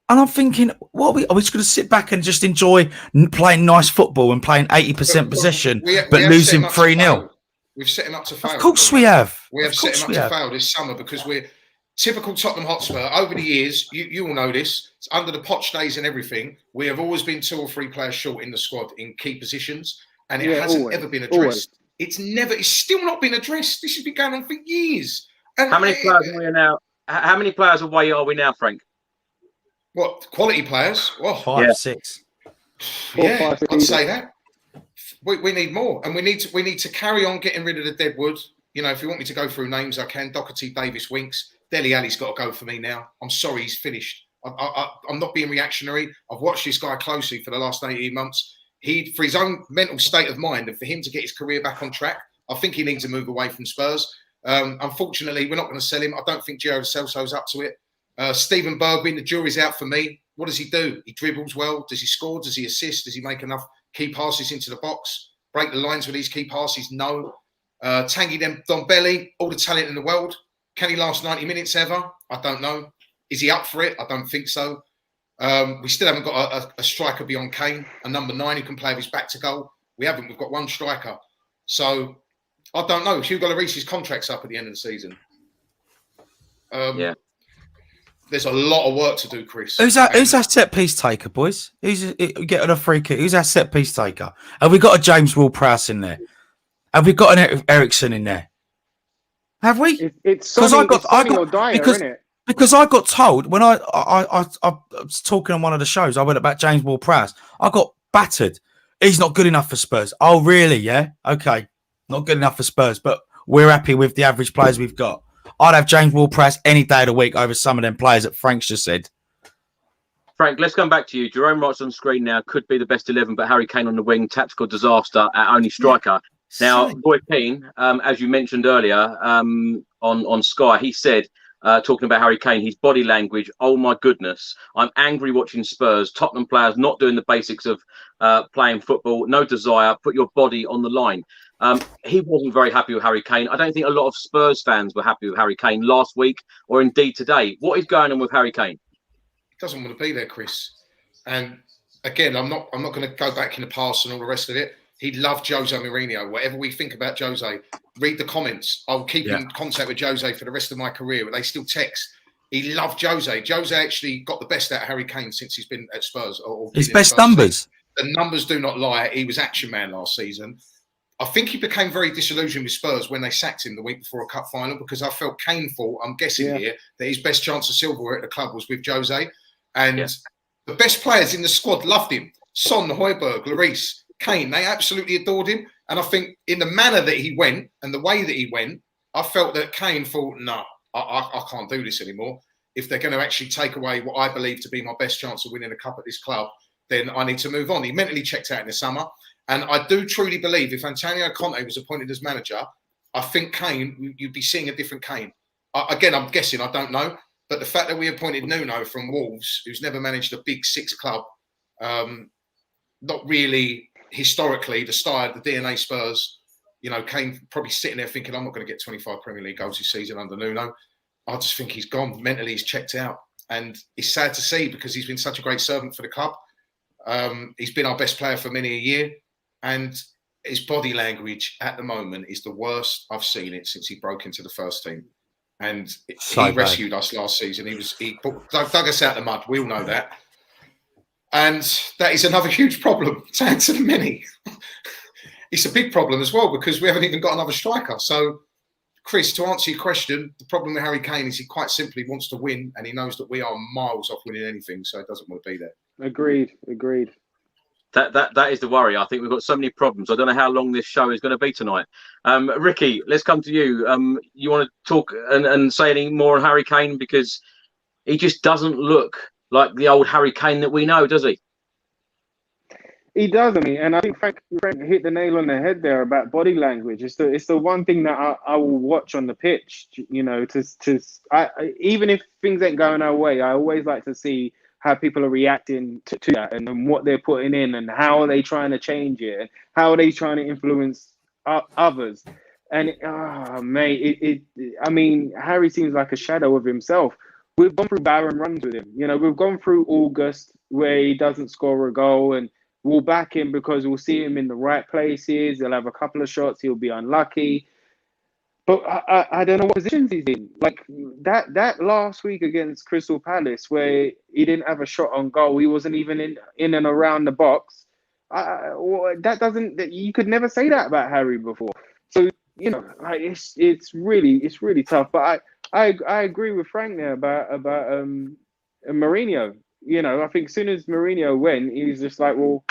I'm thinking, what are we just going to sit back and just enjoy playing nice football and playing 80% possession, but losing 3-0? We've set him up to fail. Of course we have. We have set him up to fail this summer, because we're typical Tottenham Hotspur. Over the years, you all know this, it's under the Poch days and everything, we have always been 2 or 3 players short in the squad in key positions, and it hasn't ever been addressed. It's still not been addressed. This has been going on for years. And how many players are we now? How many players away are we now, Frank? What, quality players? Well, 5, 6. Yeah, I'd say that. We need more, and we need to carry on getting rid of the deadwood. If you want me to go through names, I can. Doherty, Davis, Winks. Dele Alli's got to go for me now. I'm sorry, he's finished. I'm not being reactionary. I've watched this guy closely for the last 18 months. For his own mental state of mind and for him to get his career back on track, I think he needs to move away from Spurs. Unfortunately, we're not going to sell him. I don't think Gio Celso's up to it. Stephen Bergwijn, the jury's out for me. What does he do? He dribbles well. Does he score? Does he assist? Does he make enough key passes into the box? Break the lines with these key passes? No. Tanguy Ndombele, all the talent in the world. Can he last 90 minutes ever? I don't know. Is he up for it? I don't think so. We still haven't got a striker beyond Kane, a number 9 who can play with his back to goal. We haven't. We've got one striker. So I don't know. Hugo Lloris's contract's up at the end of the season. Yeah. There's a lot of work to do, Chris. Who's our set piece taker, boys? Who's getting a free kick? Who's our set piece taker? Have we got a James Ward-Prowse in there? Have we got an Ericsson in there? Have we? It's Sonny or Dyer, isn't it? Because I got told when I was talking on one of the shows, I went about James Ward-Prowse. I got battered. He's not good enough for Spurs. Oh, really? Yeah. Okay. Not good enough for Spurs, but we're happy with the average players we've got. I'd have James Ward-Prowse any day of the week over some of them players that Frank's just said. Frank, let's come back to you. Jerome Wright's on screen now. Could be the best 11, but Harry Kane on the wing. Tactical disaster at only striker. Now, Roy Keane, as you mentioned earlier on Sky, he said, talking about Harry Kane, his body language, oh my goodness, I'm angry watching Spurs, Tottenham players not doing the basics of playing football, no desire, put your body on the line. He wasn't very happy with Harry Kane. I don't think a lot of Spurs fans were happy with Harry Kane last week or indeed today. What is going on with Harry Kane? He doesn't want to be there, Chris. And again, I'm not going to go back in the past and all the rest of it. He loved Jose Mourinho. Whatever we think about Jose, read the comments. I'll keep in contact with Jose for the rest of my career, but they still text. He loved Jose. Jose actually got the best out of Harry Kane since he's been at Spurs. His best numbers. The numbers do not lie. He was action man last season. I think he became very disillusioned with Spurs when they sacked him the week before a cup final because I felt Kane thought, I'm guessing here, that his best chance of silverware at the club was with Jose. And the best players in the squad loved him. Son, Højbjerg, Lloris, Kane, they absolutely adored him. And I think in the manner that he went and the way that he went, I felt that Kane thought, no, I can't do this anymore. If they're going to actually take away what I believe to be my best chance of winning a cup at this club, then I need to move on. He mentally checked out in the summer. And I do truly believe if Antonio Conte was appointed as manager, I think Kane, you'd be seeing a different Kane. Again, I'm guessing, I don't know. But the fact that we appointed Nuno from Wolves, who's never managed a big 6 club, not really historically the style, the DNA Spurs, Kane probably sitting there thinking, I'm not going to get 25 Premier League goals this season under Nuno. I just think he's gone. Mentally, he's checked out. And it's sad to see because he's been such a great servant for the club. He's been our best player for many a year. And his body language at the moment is the worst I've seen it since he broke into the first team. And he rescued us last season. He dug us out of the mud. We all know that. And that is another huge problem to add to the many. It's a big problem as well because we haven't even got another striker. So, Chris, to answer your question, the problem with Harry Kane is he quite simply wants to win and he knows that we are miles off winning anything, so he doesn't want to be there. Agreed. That is the worry. I think we've got so many problems. I don't know how long this show is going to be tonight. Ricky, let's come to you. You want to talk and say any more on Harry Kane because he just doesn't look like the old Harry Kane that we know, does he? He does, and I think Frank hit the nail on the head there about body language. It's the one thing that I will watch on the pitch. Even if things ain't going our way, I always like to see how people are reacting to that and what they're putting in and how are they trying to change it and how are they trying to influence others. And Harry seems like a shadow of himself. We've gone through barren runs with him. We've gone through August where he doesn't score a goal and we'll back him because we'll see him in the right places. He'll have a couple of shots. He'll be unlucky. But I don't know what positions he's in. Like that last week against Crystal Palace where he didn't have a shot on goal. He wasn't even in and around the box. You could never say that about Harry before. So, it's really tough. But I agree with Frank there about Mourinho. I think as soon as Mourinho went, he was just like, well,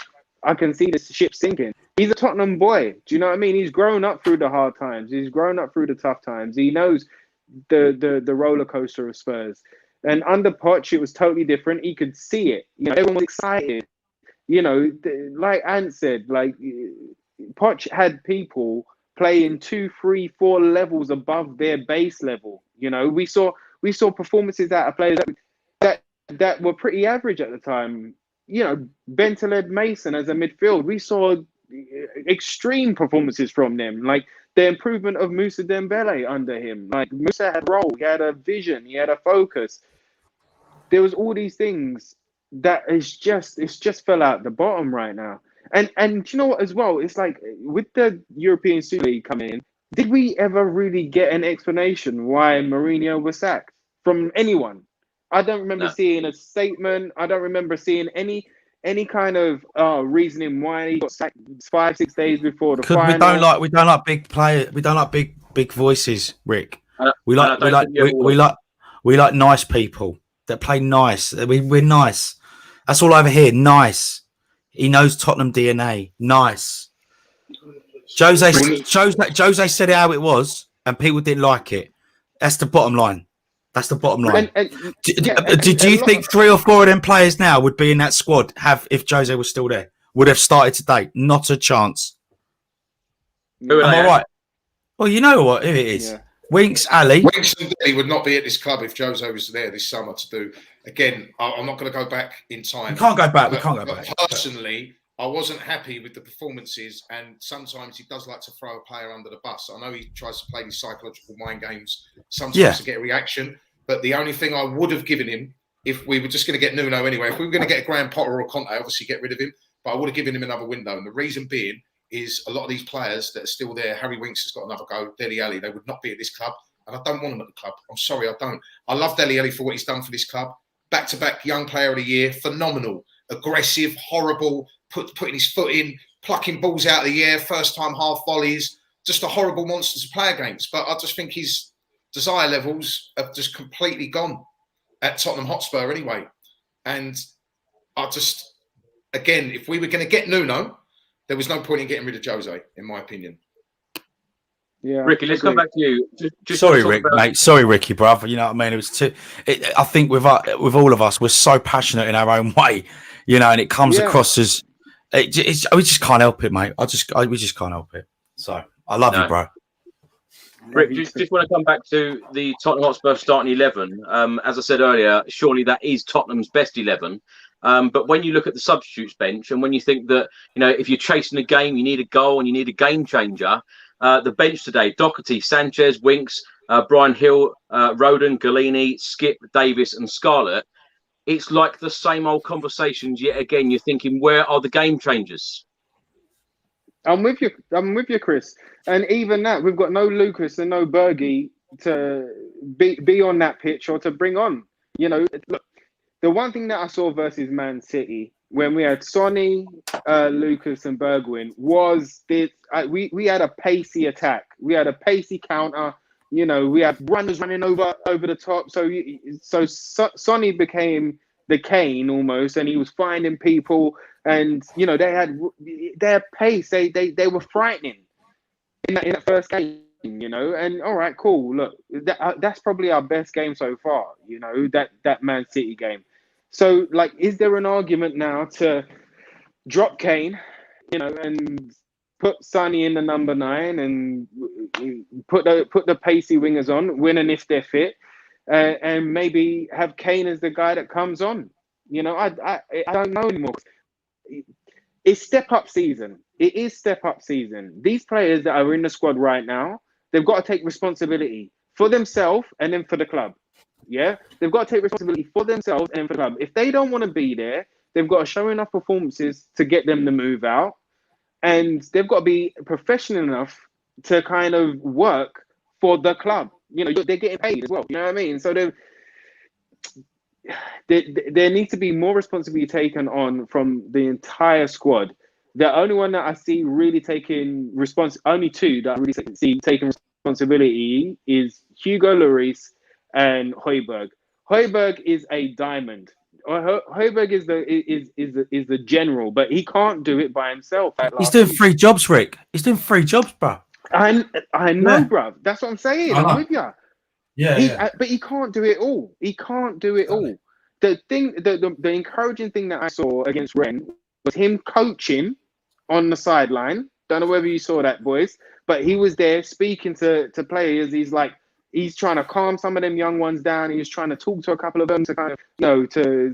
I can see this ship sinking. He's a Tottenham boy. Do you know what I mean? He's grown up through the hard times. He's grown up through the tough times. He knows the roller coaster of Spurs. And under Poch, it was totally different. He could see it. You know, everyone was excited. You know, like Ant said, like Poch had people playing 2, 3, 4 levels above their base level. You know, we saw performances out of players that were pretty average at the time. You know, Bentaleb, Mason as a midfield, we saw extreme performances from them. Like the improvement of Moussa Dembele under him. Like Moussa had a role, he had a vision, he had a focus. There was all these things that it's just fell out the bottom right now. And you know what as well? It's like with the European Super League coming in, did we ever really get an explanation why Mourinho was sacked from anyone? I don't remember seeing a statement. I don't remember seeing any kind of reasoning why he got sacked 5-6 days before the final. We don't like big players. We don't like big voices, Rick. We like nice people that play nice. We're nice. That's all over here. Nice. He knows Tottenham DNA. Nice. Jose said it how it was, and people didn't like it. That's the bottom line. That's the bottom line. Do you think 3 or 4 of them players now would be in that squad if Jose was still there? Would have started today? Not a chance. Am I right? Well, you know what? Who it is. Yeah. Winks, Ali. Winks and Dilly would not be at this club if Jose was there this summer to do. Again, I'm not going to go back in time. We can't go back. We can't go back. Personally, I wasn't happy with the performances, and sometimes he does like to throw a player under the bus. I know he tries to play these psychological mind games sometimes to get a reaction, but the only thing I would have given him, if we were just going to get Nuno anyway, if we were going to get a Graham Potter or Conte, obviously get rid of him, but I would have given him another window. And the reason being is a lot of these players that are still there, Harry Winks has got another go, Dele Alli, they would not be at this club, and I don't want them at the club. I'm sorry, I don't. I love Dele Alli for what he's done for this club. Back-to-back Young Player of the Year, phenomenal, aggressive, horrible, putting his foot in, plucking balls out of the air, first-time half volleys, just a horrible monster to play against. But I just think his desire levels have just completely gone at Tottenham Hotspur anyway. And I just, again, if we were going to get Nuno, there was no point in getting rid of Jose, in my opinion. Yeah, Ricky, let's come back to you. Just sorry, Rick, mate. Sorry, Ricky, brother. You know what I mean? It was too. I think with all of us, we're so passionate in our own way, you know, and it comes across as we just can't help it, mate. We just can't help it. So I love you, bro. Rick, just want to come back to the Tottenham Hotspur starting 11. As I said earlier, surely that is Tottenham's best 11. But when you look at the substitutes bench, and when you think that, you know, if you're chasing a game, you need a goal and you need a game changer. The bench today: Doherty, Sanchez, Winks, Brian Hill, Roden, Galini, Skip, Davis, and Scarlett. It's like the same old conversations yet again. You're thinking, where are the game changers? I'm with you, Chris. And even that, we've got no Lucas and no Bergie to be on that pitch or to bring on. You know, look, the one thing that I saw versus Man City when we had Sonny, Lucas, and Bergwijn was this. We had a pacey attack. We had a pacey counter. You know, we had runners running over the top. So Sonny became the Kane almost, and he was finding people. And you know, they had their pace. They were frightening in that first game. You know, and all right, cool. Look, that's probably our best game so far. You know, that Man City game. So, like, is there an argument now to drop Kane, you know, and put Sonny in the number 9 and put the pacey wingers on, winning if they're fit, and maybe have Kane as the guy that comes on? You know, I don't know anymore. It's step-up season. It is step-up season. These players that are in the squad right now, they've got to take responsibility for themselves and then for the club. Yeah, they've got to take responsibility for themselves and for the club. If they don't want to be there, they've got to show enough performances to get them to move out. And they've got to be professional enough to kind of work for the club. You know, they're getting paid as well. You know what I mean? So there needs to be more responsibility taken on from the entire squad. The only one that I see really taking only 2 that I really see taking responsibility is Hugo Lloris and Højbjerg. Højbjerg is a diamond. Højbjerg is the general, but he can't do it by himself. He's doing 3 jobs, Rick. He's doing 3 jobs, bro. I know, bro. That's what I'm saying. I'm with you. But he can't do it all. He can't do it all. The encouraging thing that I saw against Rennes was him coaching on the sideline. Don't know whether you saw that, boys, but he was there speaking to players. He's trying to calm some of them young ones down. He was trying to talk to a couple of them to kind of, to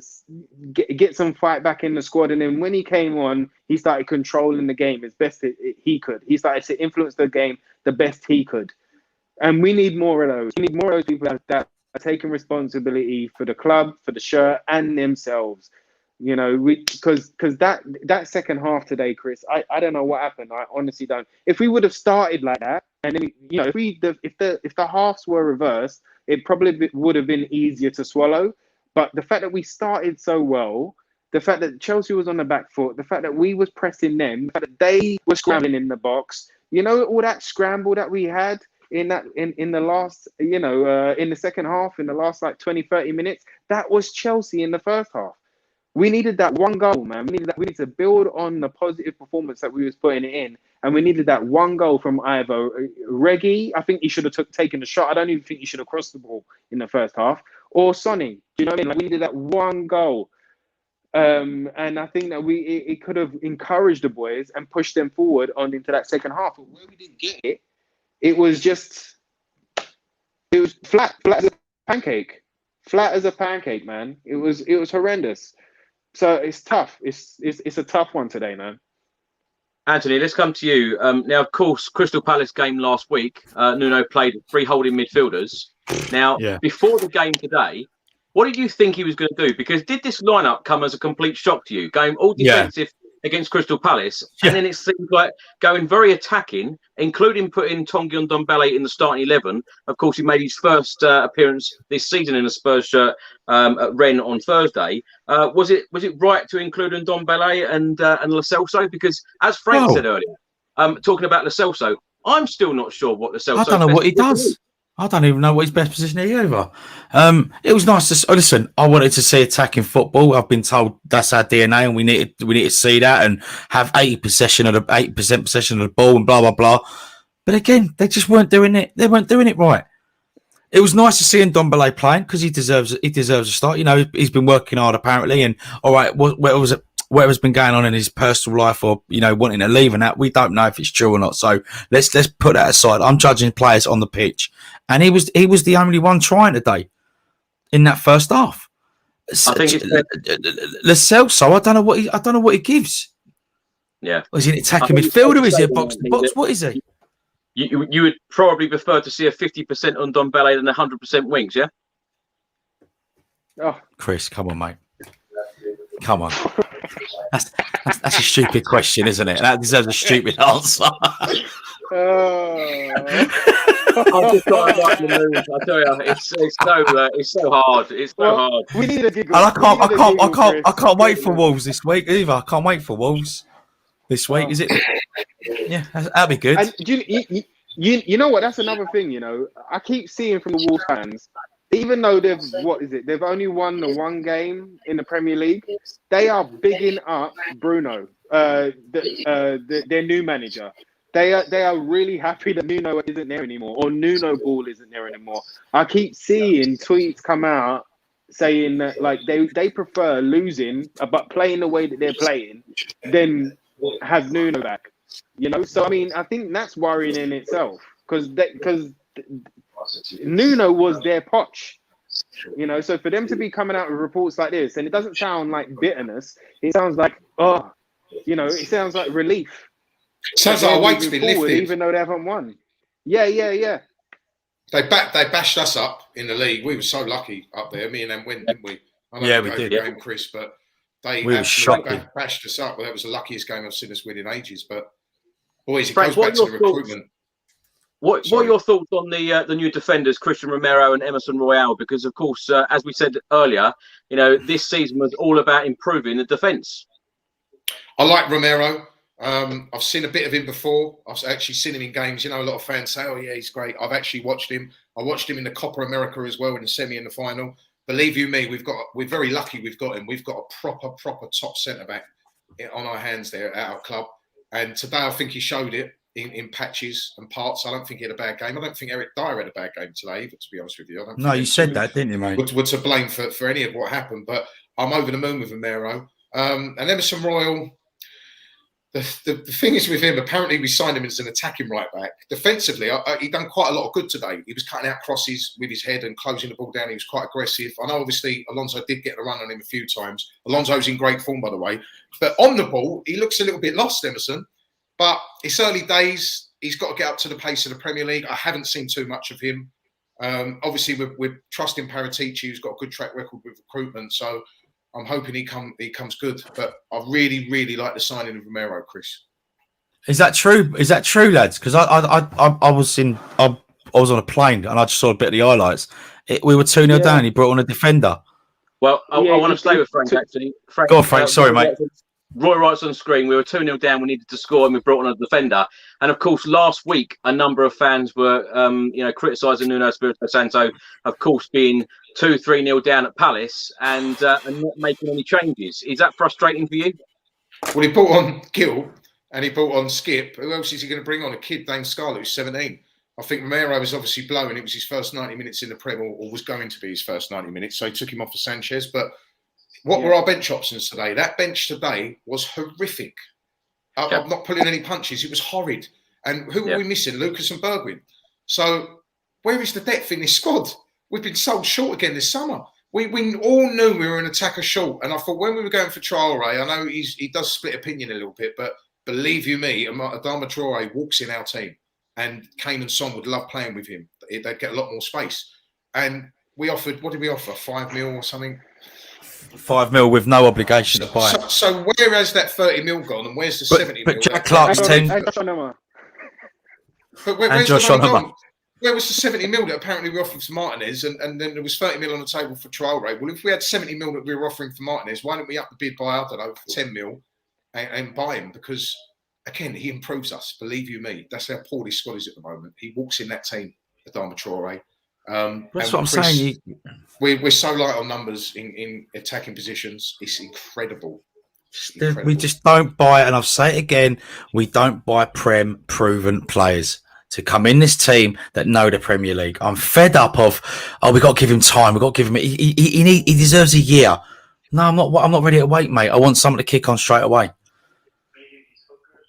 get some fight back in the squad. And then when he came on, he started controlling the game as best he could. He started to influence the game the best he could. And we need more of those. We need more of those people that are taking responsibility for the club, for the shirt, and themselves. Because that second half today, Chris, I don't know what happened. I honestly don't. If we would have started like that, and then if the halves were reversed, it probably would have been easier to swallow. But the fact that we started so well, the fact that Chelsea was on the back foot, the fact that we was pressing them, the fact that they were scrambling in the box, all that scramble that we had in the last, in the second half, in the last 20-30 minutes, that was Chelsea in the first half. We needed that one goal, man. We needed to build on the positive performance that we was putting in, and we needed that one goal from either Reggie. I think he should have taken the shot. I don't even think he should have crossed the ball in the first half, or Sonny. Do you know what I mean? We needed that one goal, and I think that it could have encouraged the boys and pushed them forward on into that second half. But where we didn't get it, it was flat as a pancake, man. It was horrendous. So it's tough. It's a tough one today, man. Anthony, let's come to you. Now, of course, Crystal Palace game last week, Nuno played 3 holding midfielders. Now, before the game today, what did you think he was going to do? Because did this lineup come as a complete shock to you, going all defensive against Crystal Palace, and then it seemed like going very attacking, including putting Tanguy Ndombele in the starting 11. Of course, he made his first appearance this season in a Spurs shirt at Rennes on Thursday. Was it right to include Ndombele and Lo Celso? Because as Frank said earlier, talking about Lo Celso, I'm still not sure what Lo Celso. I don't know what he does. I don't even know what his best position is either. It was nice to listen. I wanted to see attacking football. I've been told that's our DNA, and we need to see that and have 80% possession of the ball and blah blah blah. But again, they just weren't doing it. They weren't doing it right. It was nice to see Ndombele playing because he deserves a start. He's been working hard apparently, and all right, whatever's been going on in his personal life or, wanting to leave and that, we don't know if it's true or not. So let's put that aside. I'm judging players on the pitch. And he was the only one trying today in that first half. I think it's Lo Celso, I don't know what he gives. Yeah. Is he an attacking midfielder? Is he a box to box? What is he? You would probably prefer to see a 50% on Ndombele than 100% wings, yeah? Oh, Chris, come on, mate. Come on. That's a stupid question, isn't it? That deserves a stupid answer. I've just got to like the mood. I tell you, it's so hard. It's so hard. We need a giggle. And I can't wait for Wolves this week either. I can't wait for Wolves this week. Is it? Yeah, that'd be good. And you know what? That's another thing. I keep seeing from the Wolves fans, even though they've only won the one game in the Premier League, they are bigging up Bruno, their new manager. They are really happy that Nuno isn't there anymore, or Nuno Ball isn't there anymore. I keep seeing tweets come out saying that they prefer losing but playing the way that they're playing than have Nuno back. So I mean, I think that's worrying in itself because Nuno was their Poch. So for them to be coming out with reports like this, and it doesn't sound like bitterness, it sounds like it sounds like relief. Sounds like a weight's been lifted, even though they haven't won. Yeah. They bashed us up in the league. We were so lucky up there. Me and them went, didn't we? We did. Game, Chris, but they absolutely bashed us up. Well, that was the luckiest game I've seen us win in ages. But boys, it goes back to the recruitment. What are your thoughts on the new defenders, Christian Romero and Emerson Royale? Because of course, as we said earlier, this season was all about improving the defence. I like Romero. I've seen a bit of him before. I've actually seen him in games. A lot of fans say, "Oh yeah, he's great." I've actually watched him. I watched him in the Copa America as well in the semi and the final. Believe you me, we're very lucky. We've got him. We've got a proper top centre back on our hands there at our club. And today I think he showed it. in patches and parts. I don't think he had a bad game. I don't think Eric Dyer had a bad game today, either, to be honest with you. I don't No, you said that, didn't you, mate? Were to blame for any of what happened, but I'm over the moon with Romero. And Emerson Royal, the thing is with him, apparently we signed him as an attacking right back. Defensively, he done quite a lot of good today. He was cutting out crosses with his head and closing the ball down. He was quite aggressive. I know, obviously, Alonso did get a run on him a few times. Alonso's in great form, by the way. But on the ball, he looks a little bit lost, Emerson. But it's early days. He's got to get up to the pace of the Premier League. I haven't seen too much of him. Obviously, we're trusting Paratici, who's got a good track record with recruitment. So I'm hoping he comes good. But I really, really like the signing of Romero, Chris. Is that true? Is that true, lads? Because I was on a plane and I just saw a bit of the highlights. We were 2-0 down. He brought on a defender. Well, I want to stay with Frank, actually. Go on, Frank. Sorry, mate. Roy writes on screen, we were 2-0 down, we needed to score, and we brought on a defender. And of course, last week, a number of fans were, criticising Nuno Espirito Santo, of course, being 2-3-0 down at Palace and not making any changes. Is that frustrating for you? Well, he brought on Gill and he brought on Skip. Who else is he going to bring on? A kid named Scarlett, who's 17. I think Romero was obviously blowing. It was his first 90 minutes in the Prem, or was going to be his first 90 minutes. So he took him off for Sanchez. But what were our bench options today? That bench today was horrific. I'm not pulling any punches. It was horrid. And who were we missing? Lucas and Bergwijn. So where is the depth in this squad? We've been sold short again this summer. We all knew we were an attacker short. And I thought when we were going for Traore, I know he does split opinion a little bit, but believe you me, Adama Traore walks in our team. And Kane and Son would love playing with him. They'd get a lot more space. And we offered, what did we offer? 5 mil or something? 5 mil with no obligation to buy. So where has that 30 mil gone, and where's the 70 mil? But Jack Clark's 10. But where's Josh the money gone? Where was the 70 mil that apparently we offered to Martinez, and then there was 30 mil on the table for Traore? Well, if we had 70 mil that we were offering for Martinez, why don't we up the bid by, I don't know, 10 mil and buy him? Because, again, he improves us, believe you me. That's how poor this squad is at the moment. He walks in that team, Adama Traore. That's what I'm saying. We're so light on numbers in attacking positions. It's incredible. We just don't buy, and I'll say it again, we don't buy Prem proven players to come in this team that know the Premier League. I'm fed up of, we got to give him time. We got to give him. He deserves a year. No, I'm not ready to wait, mate. I want someone to kick on straight away.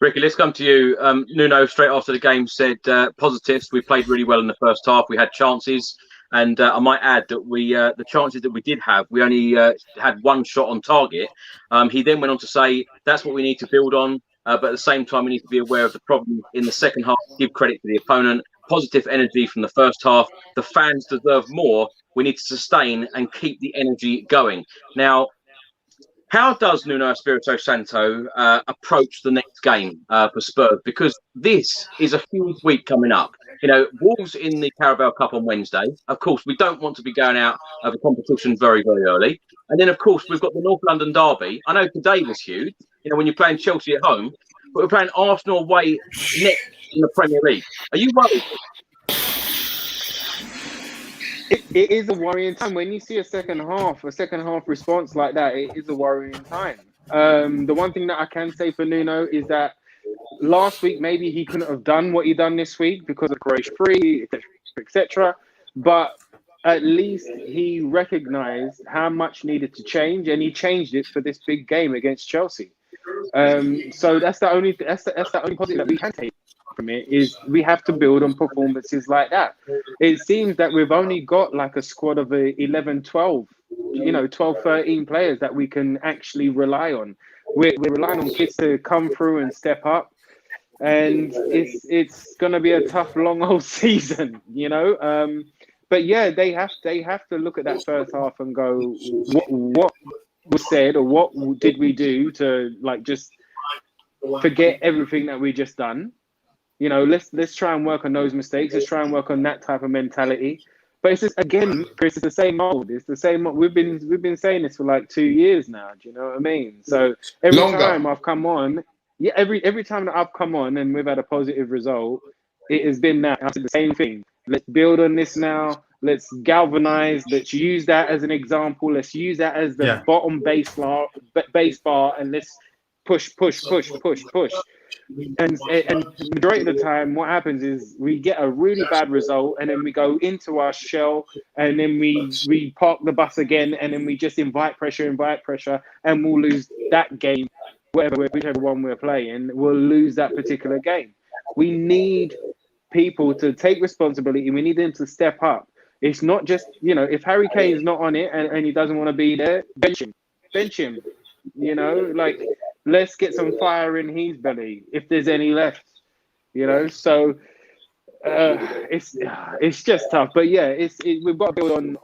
Ricky, let's come to you. Nuno, straight after the game, said positives. We played really well in the first half. We had chances. And I might add that the chances that we did have, we only had one shot on target. He then went on to say that's what we need to build on. But at the same time, we need to be aware of the problem in the second half, give credit to the opponent, positive energy from the first half. The fans deserve more. We need to sustain and keep the energy going. Now, how does Nuno Espirito Santo approach the next game for Spurs? Because this is a huge week coming up. You know, Wolves in the Carabao Cup on Wednesday. Of course, we don't want to be going out of a competition very, very early. And then, of course, we've got the North London derby. I know today was huge, you know, when you're playing Chelsea at home, but we're playing Arsenal away next in the Premier League. Are you worried? It is a worrying time. When you see a second half response like that, it is a worrying time. The one thing that I can say for Nuno is that last week, maybe he couldn't have done what he done this week because of Croatia free, etc. But at least he recognized how much needed to change, and he changed it for this big game against Chelsea. So that's the only positive that we can take from it, is we have to build on performances like that. It seems that we've only got like a squad of 11, 12, 12, 13 players that we can actually rely on. We're relying on kids to come through and step up, and it's going to be a tough, long old season, you know. But yeah, they have to look at that first half and go, what was said, or what did we do to like just forget everything that we just done? You know, let's try and work on those mistakes. Let's try and work on that type of mentality. But it's just, again, Chris, it's the same old. It's the same. We've been saying this for like 2 years now. Do you know what I mean? So every time I've come on, every time that I've come on and we've had a positive result, it has been that. I've said the same thing. Let's build on this now. Let's galvanize. Let's use that as an example. Let's use that as the bottom base bar, and let's push. And majority of the time, what happens is we get a really bad result, and then we go into our shell, and then we park the bus again, and then we just invite pressure, and we'll lose that game, whichever one we're playing, we'll lose that particular game. We need people to take responsibility. We need them to step up. It's not just, if Harry Kane's not on it and he doesn't want to be there, bench him. Let's get some fire in his belly if there's any left. So it's just tough. But yeah, we've got to build on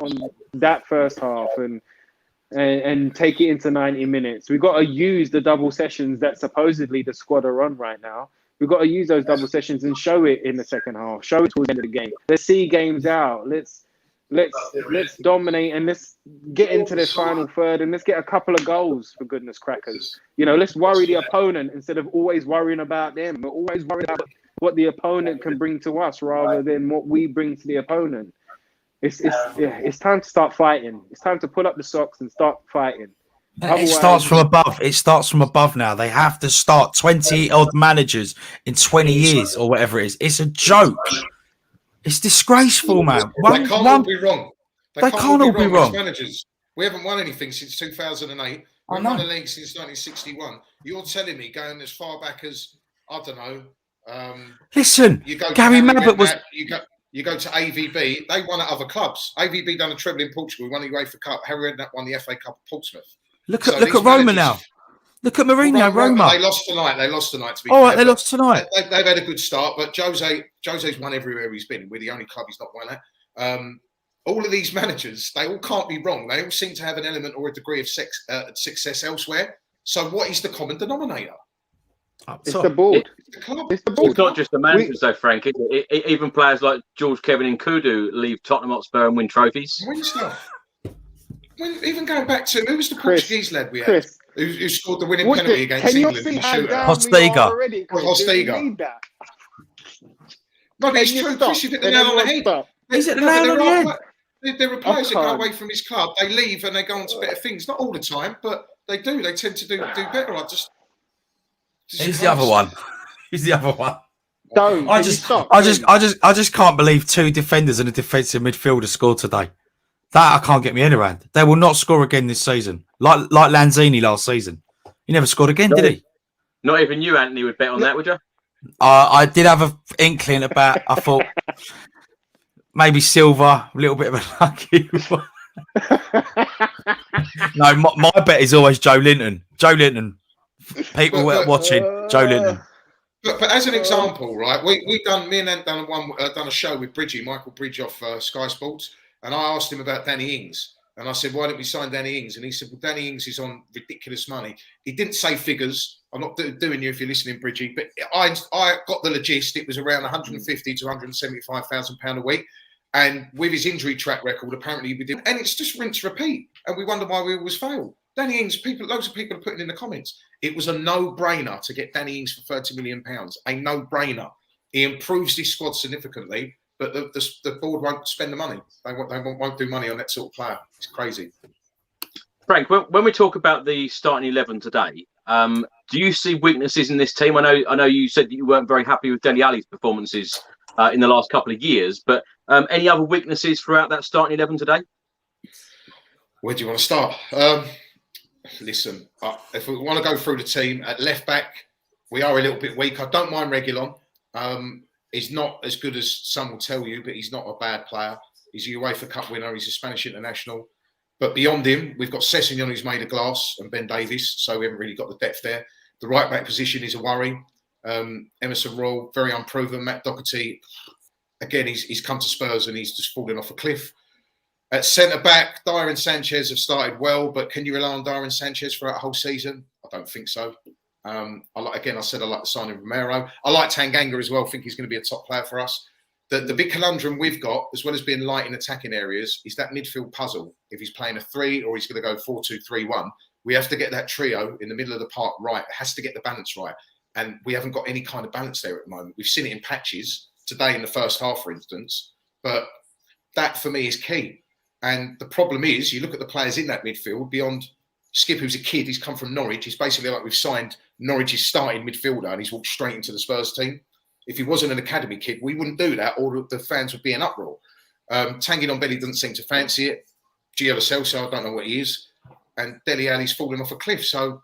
that first half and take it into 90 minutes. We've got to use the double sessions that supposedly the squad are on right now. We've got to use those double sessions and show it in the second half. Show it towards the end of the game. Let's see games out. Let's dominate, and let's get into the final third, and let's get a couple of goals, for goodness crackers. Let's worry the opponent instead of always worrying about them. We're always worried about what the opponent can bring to us rather than what we bring to the opponent. It's time to start fighting. It's time to pull up the socks and start fighting. It starts from above. It starts from above now. They have to start 20 odd managers in 20 years or whatever it is. It's a joke. It's disgraceful, man. They can't all be wrong. They can't all be wrong. Managers. We haven't won anything since 2008. We haven't won a league since 1961. You're telling me going as far back as, I don't know. Listen, Gary Mabbott was... You go to AVB. They won at other clubs. AVB done a treble in Portugal. Won the UEFA Cup. Harry Redknapp won the FA Cup at Portsmouth. Look at Roma now. Look at Mourinho. Roma. They lost tonight. To be all fair, right, they lost tonight. They've had a good start, but Jose's won everywhere he's been. We're the only club he's not won at. All of these managers, they all can't be wrong. They all seem to have an element or a degree of success elsewhere. So what is the common denominator? It's the board. It's not just the managers, though, Frank. Even players like George, Kevin, and Kudu leave Tottenham Hotspur and win trophies. Win stuff. Even going back to who was the Portuguese lad we had who scored the winning penalty against England in the shootout? Postiga. No, but it's true. Chris, you hit the nail on the head. Is it the nail on the head? There are players that go away from his club. They leave and they go on to better things. Not all the time, but they do. They tend to do better. He's the other one. Don't. I just can't believe two defenders and a defensive midfielder scored today. That I can't get my head around. They will not score again this season. Like Lanzini last season. He never scored again, did he? Not even you, Anthony, would bet on that, would you? I did have an inkling about. I thought maybe Silva, a little bit of a lucky one. No, my bet is always Joe Linton. People watching Joe Linton. But as an example, right? Me and Ant done a show with Michael Bridge off Sky Sports, and I asked him about Danny Ings, and I said, "Why don't we sign Danny Ings?" And he said, "Well, Danny Ings is on ridiculous money." He didn't say figures. I'm not doing you if you're listening, Bridgie, but I got the gist. It was around 150 to 175,000 pound a week, and with his injury track record, apparently we did. And it's just rinse repeat, and we wonder why we always fail. Danny Ings, loads of people are putting in the comments. It was a no-brainer to get Danny Ings for £30 million. A no-brainer. He improves his squad significantly, but the board won't spend the money. They won't do money on that sort of player. It's crazy. Frank, when we talk about the starting 11 today, do you see weaknesses in this team? I know you said that you weren't very happy with Dele Alli's performances in the last couple of years, but any other weaknesses throughout that starting 11 today? Where do you want to start? Listen, if we want to go through the team, at left back, we are a little bit weak. I don't mind Reguilon. He's not as good as some will tell you, but he's not a bad player. He's a UEFA Cup winner. He's a Spanish international. But beyond him, we've got Sessegnon, who's made of glass, and Ben Davies, so we haven't really got the depth there. The right back position is a worry. Emerson Royal, very unproven. Matt Doherty, again, he's come to Spurs and he's just fallen off a cliff. At centre-back, Dyer and Sanchez have started well, but can you rely on Dyer and Sanchez for a whole season? I don't think so. I like the signing of Romero. I like Tanganga as well. I think he's going to be a top player for us. The big conundrum we've got, as well as being light in attacking areas, is that midfield puzzle. If he's playing a 3 or he's going to go 4-2-3-1, we have to get that trio in the middle of the park right. It has to get the balance right. And we haven't got any kind of balance there at the moment. We've seen it in patches today in the first half, for instance. But that, for me, is key. And the problem is, you look at the players in that midfield, beyond Skip, who's a kid, he's come from Norwich. He's basically like we've signed Norwich's starting midfielder and he's walked straight into the Spurs team. If he wasn't an academy kid, we wouldn't do that. All of the fans would be in uproar. Tanguy Ndombele doesn't seem to fancy it. Gio Lo Celso, I don't know what he is. And Dele Alli's falling off a cliff. So,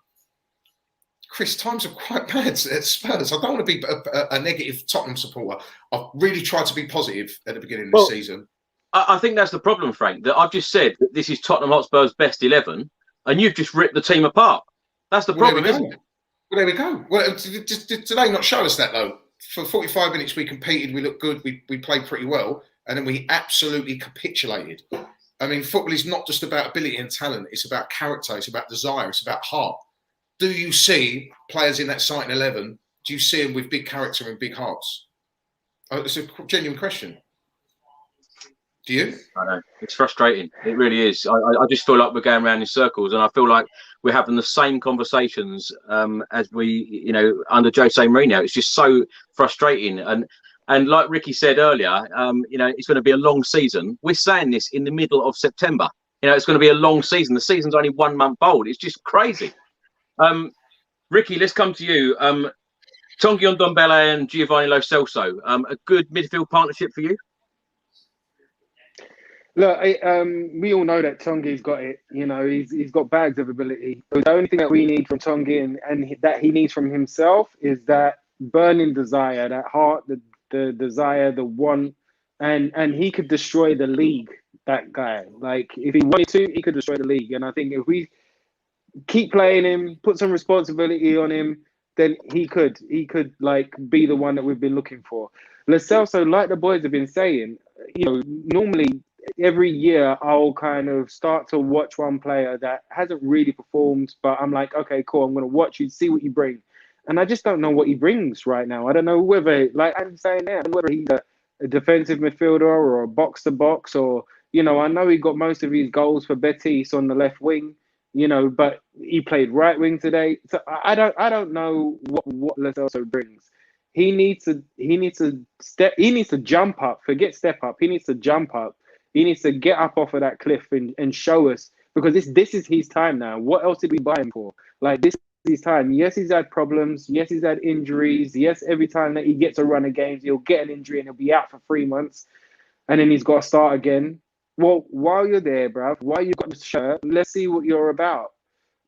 Chris, times are quite bad at Spurs. I don't want to be a negative Tottenham supporter. I've really tried to be positive at the beginning of the season. I think that's the problem, Frank, that I've just said that this is Tottenham Hotspur's best 11, and you've just ripped the team apart. That's the problem, isn't it? Well, there we go. Well, did today not show us that, though? For 45 minutes, we competed, we looked good, we played pretty well, and then we absolutely capitulated. I mean, football is not just about ability and talent. It's about character. It's about desire. It's about heart. Do you see players in that starting 11? Do you see them with big character and big hearts? It's a genuine question. Do you? I know. It's frustrating. It really is. I just feel like we're going around in circles, and I feel like we're having the same conversations as we, under Jose Mourinho. It's just so frustrating. And like Ricky said earlier, it's going to be a long season. We're saying this in the middle of September. It's going to be a long season. The season's only 1 month old. It's just crazy. Ricky, let's come to you. Tanguy Ndombele and Giovanni Lo Celso, a good midfield partnership for you? Look, we all know that Tonguy's got it. He's got bags of ability. The only thing that we need from Tanguy and that he needs from himself is that burning desire, that heart, the desire, the want, and he could destroy the league. That guy, like if he wanted to, he could destroy the league. And I think if we keep playing him, put some responsibility on him, then he could like be the one that we've been looking for. Lo Celso, like the boys have been saying, normally every year I'll kind of start to watch one player that hasn't really performed, but I'm like, okay, cool, I'm going to watch you, see what you bring. And I just don't know what he brings right now. I don't know whether, like I'm saying now, whether he's a defensive midfielder or a box-to-box or, I know he got most of his goals for Betis on the left wing, but he played right wing today. So I don't know what Lo Celso brings. He needs to jump up, forget step up. He needs to jump up. He needs to get up off of that cliff and show us, because this is his time now. What else did we buy him for? Like, this is his time. Yes, he's had problems. Yes, he's had injuries. Yes, every time that he gets a run of games, he'll get an injury and he'll be out for 3 months. And then he's got to start again. Well, while you're there, bruv, while you've got the shirt, let's see what you're about.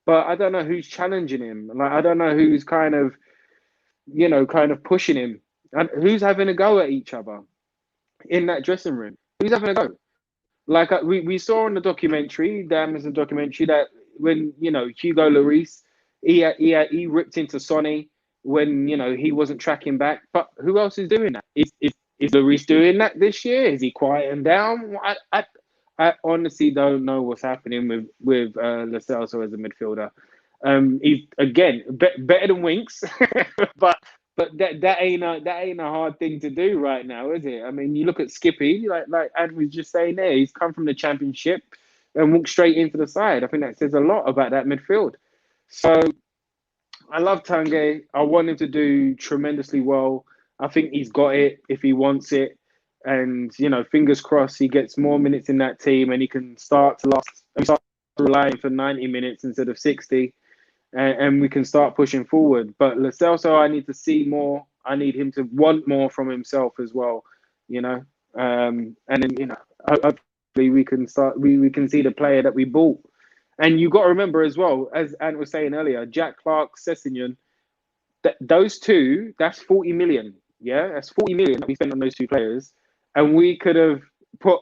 But I don't know who's challenging him. Like, I don't know who's kind of pushing him. And who's having a go at each other in that dressing room? Who's having a go? Like we saw in the documentary, the Amazon documentary, that when Hugo Lloris, he ripped into Sonny when he wasn't tracking back. But who else is doing that? Is Lloris doing that this year? Is he quieting down? I honestly don't know what's happening with Lo Celso as a midfielder. He's again better than Winks, but that ain't a hard thing to do right now, is it? I mean, you look at Skippy, like Ad was just saying there, he's come from the Championship and walked straight into the side. I think that says a lot about that midfield. So I love Tanguy. I want him to do tremendously well. I think he's got it if he wants it. And, fingers crossed he gets more minutes in that team and he can start relying for 90 minutes instead of 60. And we can start pushing forward. But Lo Celso, I need to see more. I need him to want more from himself as well, and then, hopefully we can start. We can see the player that we bought. And you got to remember as well, as Ant was saying earlier, Jack Clark, Sessegnon, those two, that's 40 million. Yeah, that's 40 million that we spent on those two players. And we could have put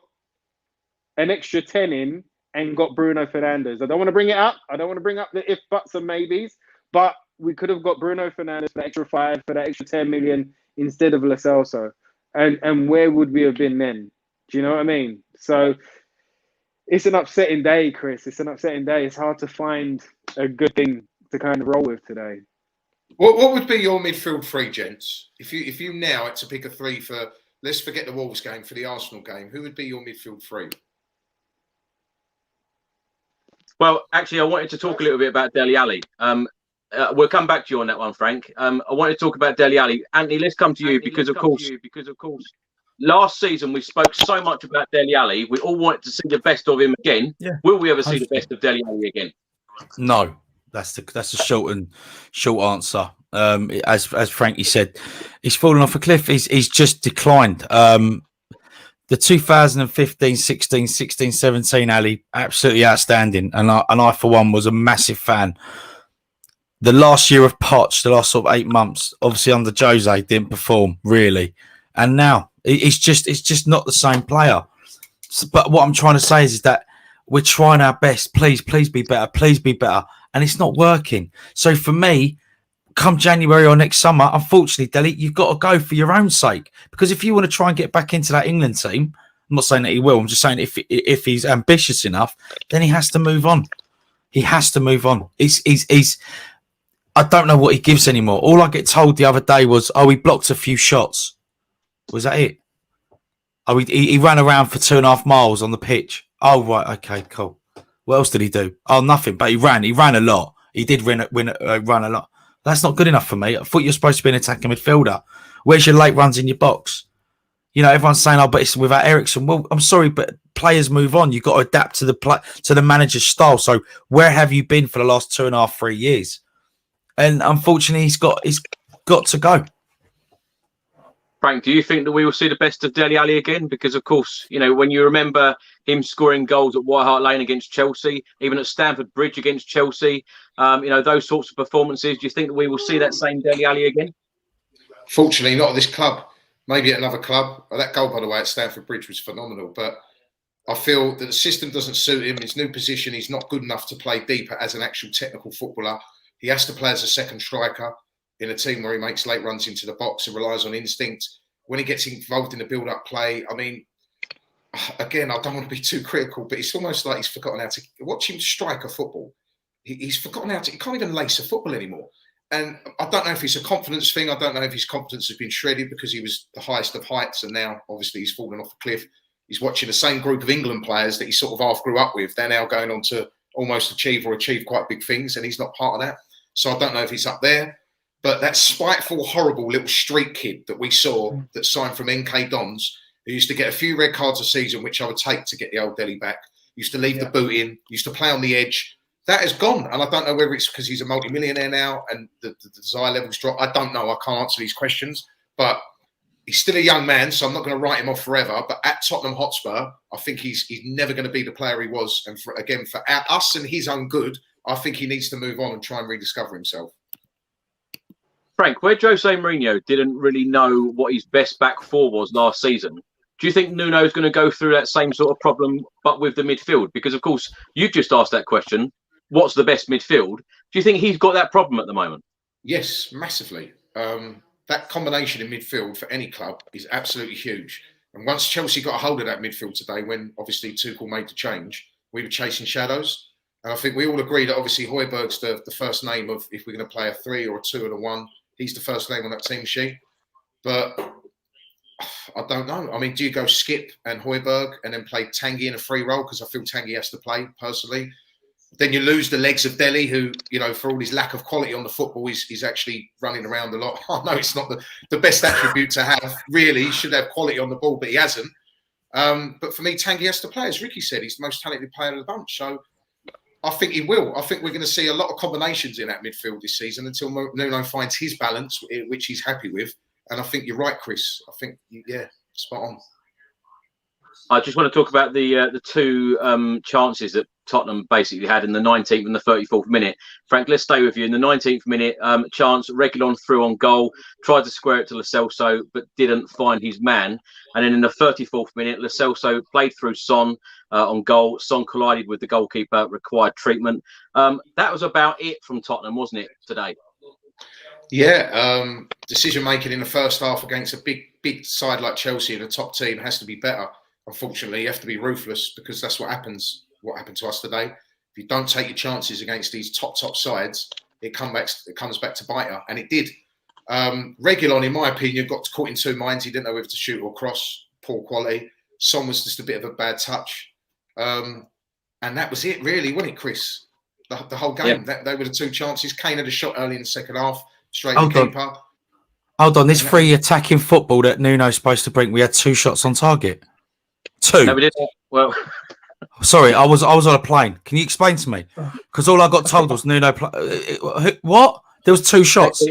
an extra 10 in and got Bruno Fernandes. I don't want to bring it up. I don't want to bring up the if, buts, and maybes. But we could have got Bruno Fernandes for the extra 5, for that extra 10 million instead of Lo Celso. And where would we have been then? Do you know what I mean? So it's an upsetting day, Chris. It's an upsetting day. It's hard to find a good thing to kind of roll with today. What would be your midfield three, gents? If you now had to pick a three for, let's forget the Wolves game, for the Arsenal game, who would be your midfield three? Well, actually, I wanted to talk a little bit about Dele Alli. We'll come back to you on that one, Frank. I wanted to talk about Dele Alli. Anthony, let's come to you because, of course, last season we spoke so much about Dele Alli. We all wanted to see the best of him again. Yeah. Will we ever see the best of Dele Alli again? No. That's the short answer. As Frankie said, he's fallen off a cliff. He's just declined. The 2015, 16, 16, 17, Ali, absolutely outstanding. And I for one was a massive fan. The last year of Poch, the last sort of 8 months, obviously under Jose, didn't perform really. And now it's just not the same player. So, but what I'm trying to say is that we're trying our best. Please be better. Please be better. And it's not working. So for me, come January or next summer, unfortunately, Dele, you've got to go for your own sake. Because if you want to try and get back into that England team, I'm not saying that he will. I'm just saying if he's ambitious enough, then he has to move on. He has to move on. He's I don't know what he gives anymore. All I get told the other day was, oh, he blocked a few shots. Was that it? Oh, he ran around for 2.5 miles on the pitch. Oh, right. Okay, cool. What else did he do? Oh, nothing. But he ran a lot. He did run a lot. That's not good enough for me. I thought you're supposed to be an attacking midfielder. Where's your late runs in your box? You know, everyone's saying, oh, but it's without Ericsson. Well, I'm sorry, but players move on. You've got to adapt to the manager's style. So where have you been for the last 2.5, 3 years? And unfortunately, he's got to go. Frank, do you think that we will see the best of Dele Alli again? Because, of course, you know, when you remember him scoring goals at White Hart Lane against Chelsea, even at Stamford Bridge against Chelsea, you know, those sorts of performances, do you think that we will see that same Dele Alli again? Fortunately, not at this club. Maybe at another club. That goal, by the way, at Stamford Bridge was phenomenal. But I feel that the system doesn't suit him. His new position, he's not good enough to play deeper as an actual technical footballer. He has to play as a second striker in a team where he makes late runs into the box and relies on instinct. When he gets involved in the build-up play, I mean, again, I don't want to be too critical, but it's almost like he's forgotten how to watch him strike a football. He's forgotten how to. He can't even lace a football anymore. And I don't know if it's a confidence thing. I don't know if his confidence has been shredded because he was the highest of heights, and now obviously he's fallen off a cliff. He's watching the same group of England players that he sort of half grew up with. They're now going on to almost achieve quite big things, and he's not part of that. So I don't know if he's up there. But that spiteful, horrible little street kid that we saw that signed from NK Dons, who used to get a few red cards a season, which I would take to get the old Dele back, used to leave the boot in, used to play on the edge. That has gone. And I don't know whether it's because he's a multimillionaire now and the desire levels drop. I don't know. I can't answer these questions. But he's still a young man, so I'm not going to write him off forever. But at Tottenham Hotspur, I think he's never going to be the player he was. And for us and his own good, I think he needs to move on and try and rediscover himself. Frank, where Jose Mourinho didn't really know what his best back four was last season, do you think Nuno's going to go through that same sort of problem, but with the midfield? Because, of course, you've just asked that question. What's the best midfield? Do you think he's got that problem at the moment? Yes, massively. That combination in midfield for any club is absolutely huge. And once Chelsea got a hold of that midfield today, when obviously Tuchel made the change, we were chasing shadows. And I think we all agree that obviously Højbjerg's the first name of if we're going to play a 3 or a 2 and a 1. He's the first name on that team sheet. But I don't know. I mean, do you go Skip and Højbjerg and then play Tanguy in a free role? Because I feel Tanguy has to play, personally. Then you lose the legs of Dele, who, you know, for all his lack of quality on the football, he's actually running around a lot. I know it's not the best attribute to have, really. He should have quality on the ball, but he hasn't. But for me, Tanguy has to play. As Ricky said, he's the most talented player of the bunch. So I think he will. I think we're going to see a lot of combinations in that midfield this season until Nuno finds his balance, which he's happy with. And I think you're right, Chris. I think, yeah, spot on. I just want to talk about the two chances that Tottenham basically had in the 19th and the 34th minute. Frank, let's stay with you. In the 19th minute, chance, Reguilon threw on goal, tried to square it to Lo Celso, but didn't find his man. And then in the 34th minute, Lo Celso played through Son on goal. Son collided with the goalkeeper, required treatment. That was about it from Tottenham, wasn't it, today? Yeah, decision-making in the first half against a big side like Chelsea, the top team, has to be better. Unfortunately, you have to be ruthless because that's what happens. What happened to us today? If you don't take your chances against these top sides, it comes back to bite you, and it did. Reguilon, in my opinion, got caught in two minds. He didn't know whether to shoot or cross. Poor quality. Son was just a bit of a bad touch, and that was it, really, wasn't it, Chris? The whole game. Yeah. They were the two chances. Kane had a shot early in the second half, straight to the keeper. Hold on, this free attacking football that Nuno's supposed to bring, we had 2 shots on target. 2. No, we didn't. Well, Sorry, I was on a plane. Can you explain to me? Because all I got told was Nuno. What? There was 2 shots.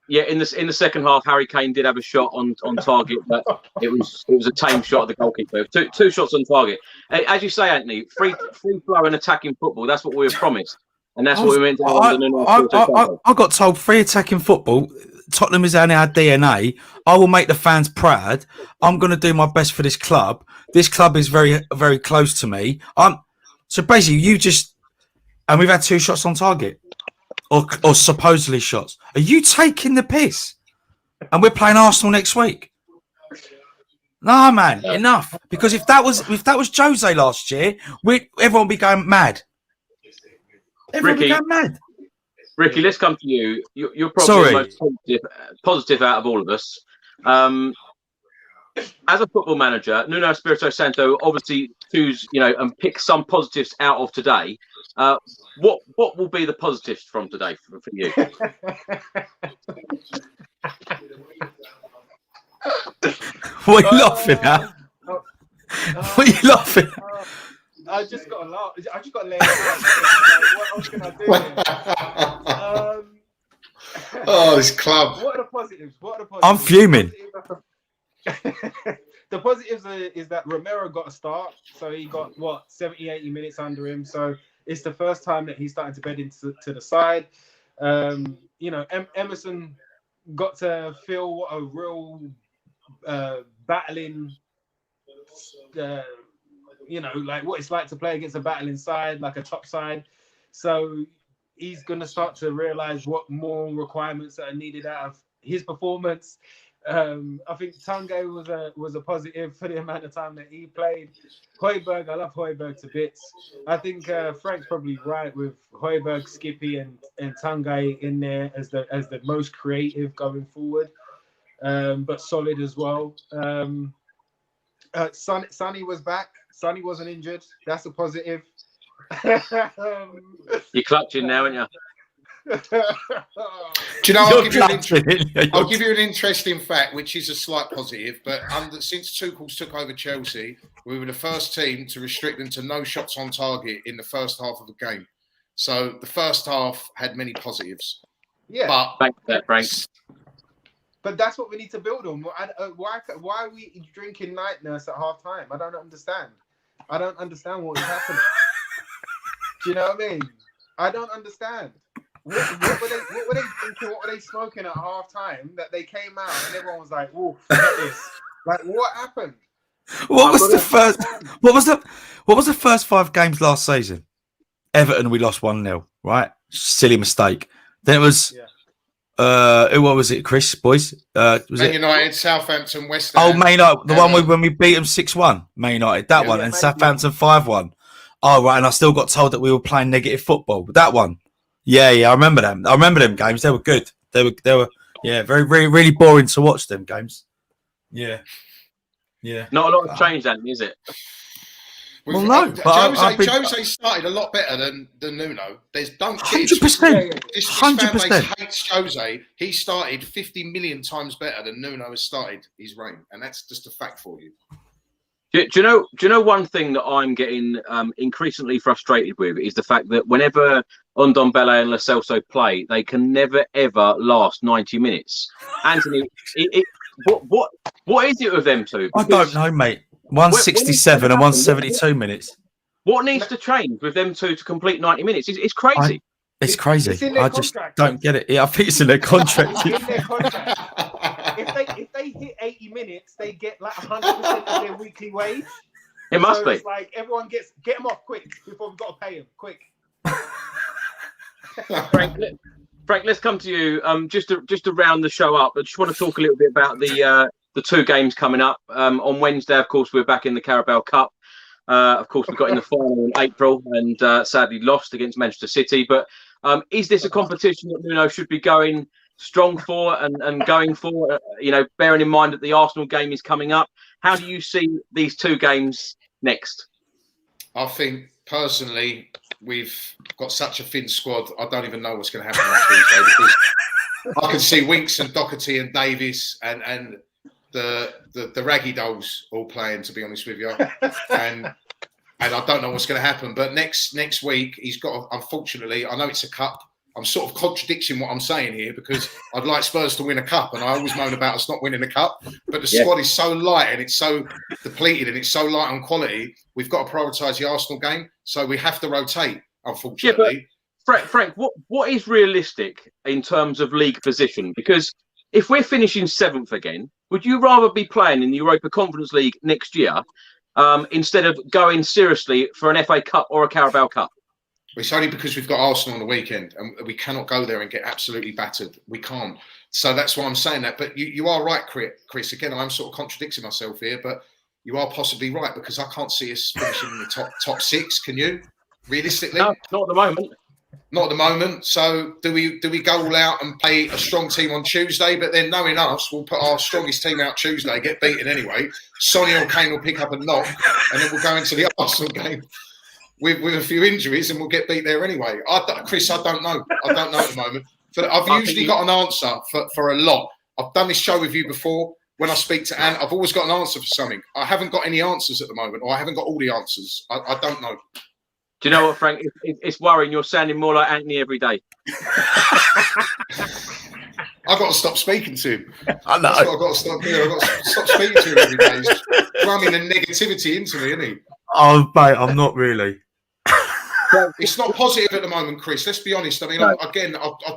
Yeah, in the second half, Harry Kane did have a shot on target, but it was a tame shot of the goalkeeper. Two shots on target. As you say, Anthony, free flow and attacking football. That's what we were promised, and that's what we meant to do under Nuno. I got told free attacking football. Tottenham is in our DNA. I will make the fans proud. I'm going to do my best for this club. This club is very, very close to me. So basically, and we've had 2 shots on target, or supposedly shots. Are you taking the piss? And we're playing Arsenal next week. No, man, enough. Because if that was Jose last year, everyone would be going mad. Everyone would be going mad. Ricky, let's come to you. You're probably the most positive out of all of us. As a football manager, Nuno Espirito Santo obviously choose, and pick some positives out of today. What will be the positives from today for you? What are you laughing at? What are you laughing at? I just got to laugh. I just got to lay it out. What else can I do? Oh, this club. What are the positives? I'm fuming. The positives is that Romero got a start. So he got, 70, 80 minutes under him. So it's the first time that he's starting to bed into the side. Emerson got to feel what a real battling... like what it's like to play against a battling side, like a top side. So he's going to start to realize what more requirements are needed out of his performance. I think Tanguy was a positive for the amount of time that he played. Højbjerg, I love Højbjerg to bits. I think Frank's probably right with Højbjerg, Skippy, and Tanguy in there as the most creative going forward, but solid as well. Sonny was back. Sonny wasn't injured. That's a positive. You're clutching now, aren't you? Do you know? I'll give you an interesting fact, which is a slight positive. But since Tuchel's took over Chelsea, we were the first team to restrict them to no shots on target in the first half of the game. So the first half had many positives. Yeah. But thanks for that, Frank. But that's what we need to build on. Why are we drinking night nurse at half time? I don't understand. I don't understand what is happening. Do you know what I mean? I don't understand. What were they thinking? What were they smoking at half time that they came out and everyone was like, "Oh, forget this." Like, what happened? What was the first 5 games last season? Everton, we lost 1-0, right? Silly mistake. Then it was what was it, Chris, boys? Man United, Southampton, West Ham. Oh, Man United, the one when we beat them 6-1. Man United, that one, and Southampton 5-1. Oh, right, and I still got told that we were playing negative football. That one. Yeah, I remember them. I remember them games. They were good. They were very, very, really boring to watch them games. Yeah. Not a lot of change, then, is it? Well, no. Jose started a lot better than Nuno. 100%. This fan base hates Jose. He started 50 million times better than Nuno has started his reign, and that's just a fact for you. Do you know one thing that I'm getting increasingly frustrated with is the fact that whenever Ndombele and Lo Celso play, they can never ever last 90 minutes. Anthony, what is it with them two? I don't know, mate. 167 and 172 minutes. What needs to change with them two to complete 90 minutes? It's crazy. It's crazy. I just don't get it. Yeah, I think it's in their contract. If they hit 80 minutes, they get like 100% of their weekly wage. It must be. It's like everyone get them off quick before we've got to pay them. Quick. Frank, let's come to you. Just to round the show up, I just want to talk a little bit about the 2 games coming up. On Wednesday, of course, we're back in the Carabao Cup. Of course, we got in the final in April and sadly lost against Manchester City. But is this a competition that Nuno should be going strong for and going for? Bearing in mind that the Arsenal game is coming up, how do you see these 2 games next? I think personally, we've got such a thin squad. I don't even know what's going to happen on Tuesday because I can see Winks and Doherty and Davis and the Raggy Dolls all playing. To be honest with you, and and I don't know what's going to happen. But next week, he's got. Unfortunately, I know it's a cup. I'm sort of contradicting what I'm saying here because I'd like Spurs to win a cup, and I always moan about us not winning a cup. But the squad is so light and it's so depleted and it's so light on quality. We've got to prioritise the Arsenal game, so we have to rotate. Unfortunately, Frank, what is realistic in terms of league position? Because if we're finishing 7th again, would you rather be playing in the Europa Conference League next year instead of going seriously for an FA Cup or a Carabao Cup? It's only because we've got Arsenal on the weekend and we cannot go there and get absolutely battered. We can't. So that's why I'm saying that. But you are right, Chris. Again, I'm sort of contradicting myself here, but you are possibly right because I can't see us finishing in the top 6. Can you? Realistically? No, not at the moment. Not at the moment. So do we go all out and play a strong team on Tuesday? But then knowing us, we'll put our strongest team out Tuesday, get beaten anyway. Sonny or Kane will pick up a knock and then we'll go into the Arsenal game with a few injuries and we'll get beat there anyway. Chris, I don't know. I don't know at the moment. But I've usually got an answer for a lot. I've done this show with you before. When I speak to Ant, I've always got an answer for something. I haven't got any answers at the moment, or I haven't got all the answers. I don't know. Do you know what, Frank? It's worrying. You're sounding more like Anthony every day. I've got to stop speaking to him. I know. That's what I've got to stop doing. I've got to stop speaking to him every day. He's drumming the negativity into me, isn't he? Oh, mate, I'm not really. It's not positive at the moment, Chris. Let's be honest. I mean, I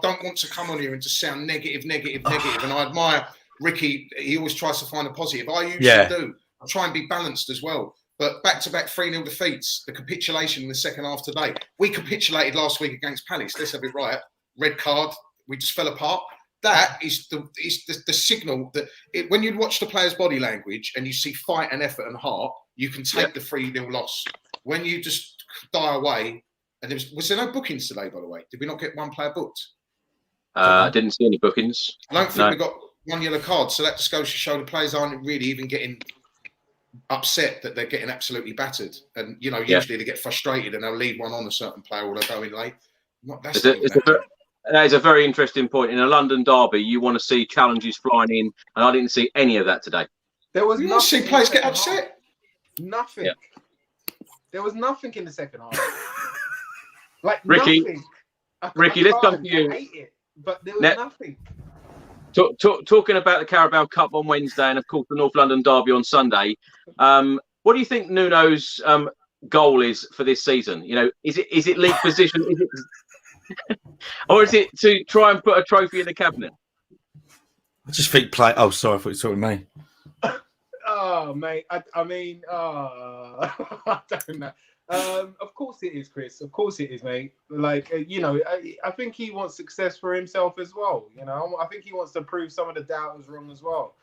don't want to come on here and just sound negative. And I admire Ricky. He always tries to find a positive. I usually do. I try and be balanced as well. But back-to-back 3-0 defeats, the capitulation in the second half today. We capitulated last week against Palace. Let's have it right. Red card. We just fell apart. That is the signal that when you watch the players' body language and you see fight and effort and heart, you can take the 3-0 loss. When you just die away, and was there no bookings today, by the way? Did we not get one player booked? I didn't see any bookings. I don't think we got one yellow card, so that just goes to show the players aren't really even getting upset that they're getting absolutely battered. And, usually they get frustrated and they'll leave one on a certain player or they'll go in late. That is a very interesting point. In a London derby, you want to see challenges flying in, and I didn't see any of that today. There was nothing. See players get upset. Nothing. Yeah. There was nothing in the second half. Like Ricky, nothing. Ricky, let's come to you. I hate it, but there was nothing. Talking about the Carabao Cup on Wednesday and, of course, the North London derby on Sunday, what do you think Nuno's goal is for this season? Is it league position? Is it, or is it to try and put a trophy in the cabinet? I just think play. Oh, sorry, I thought you were talking to me. Oh, mate. I mean, I don't know. Of course it is, Chris. Of course it is, mate. Like, I think he wants success for himself as well. I think he wants to prove some of the doubters wrong as well.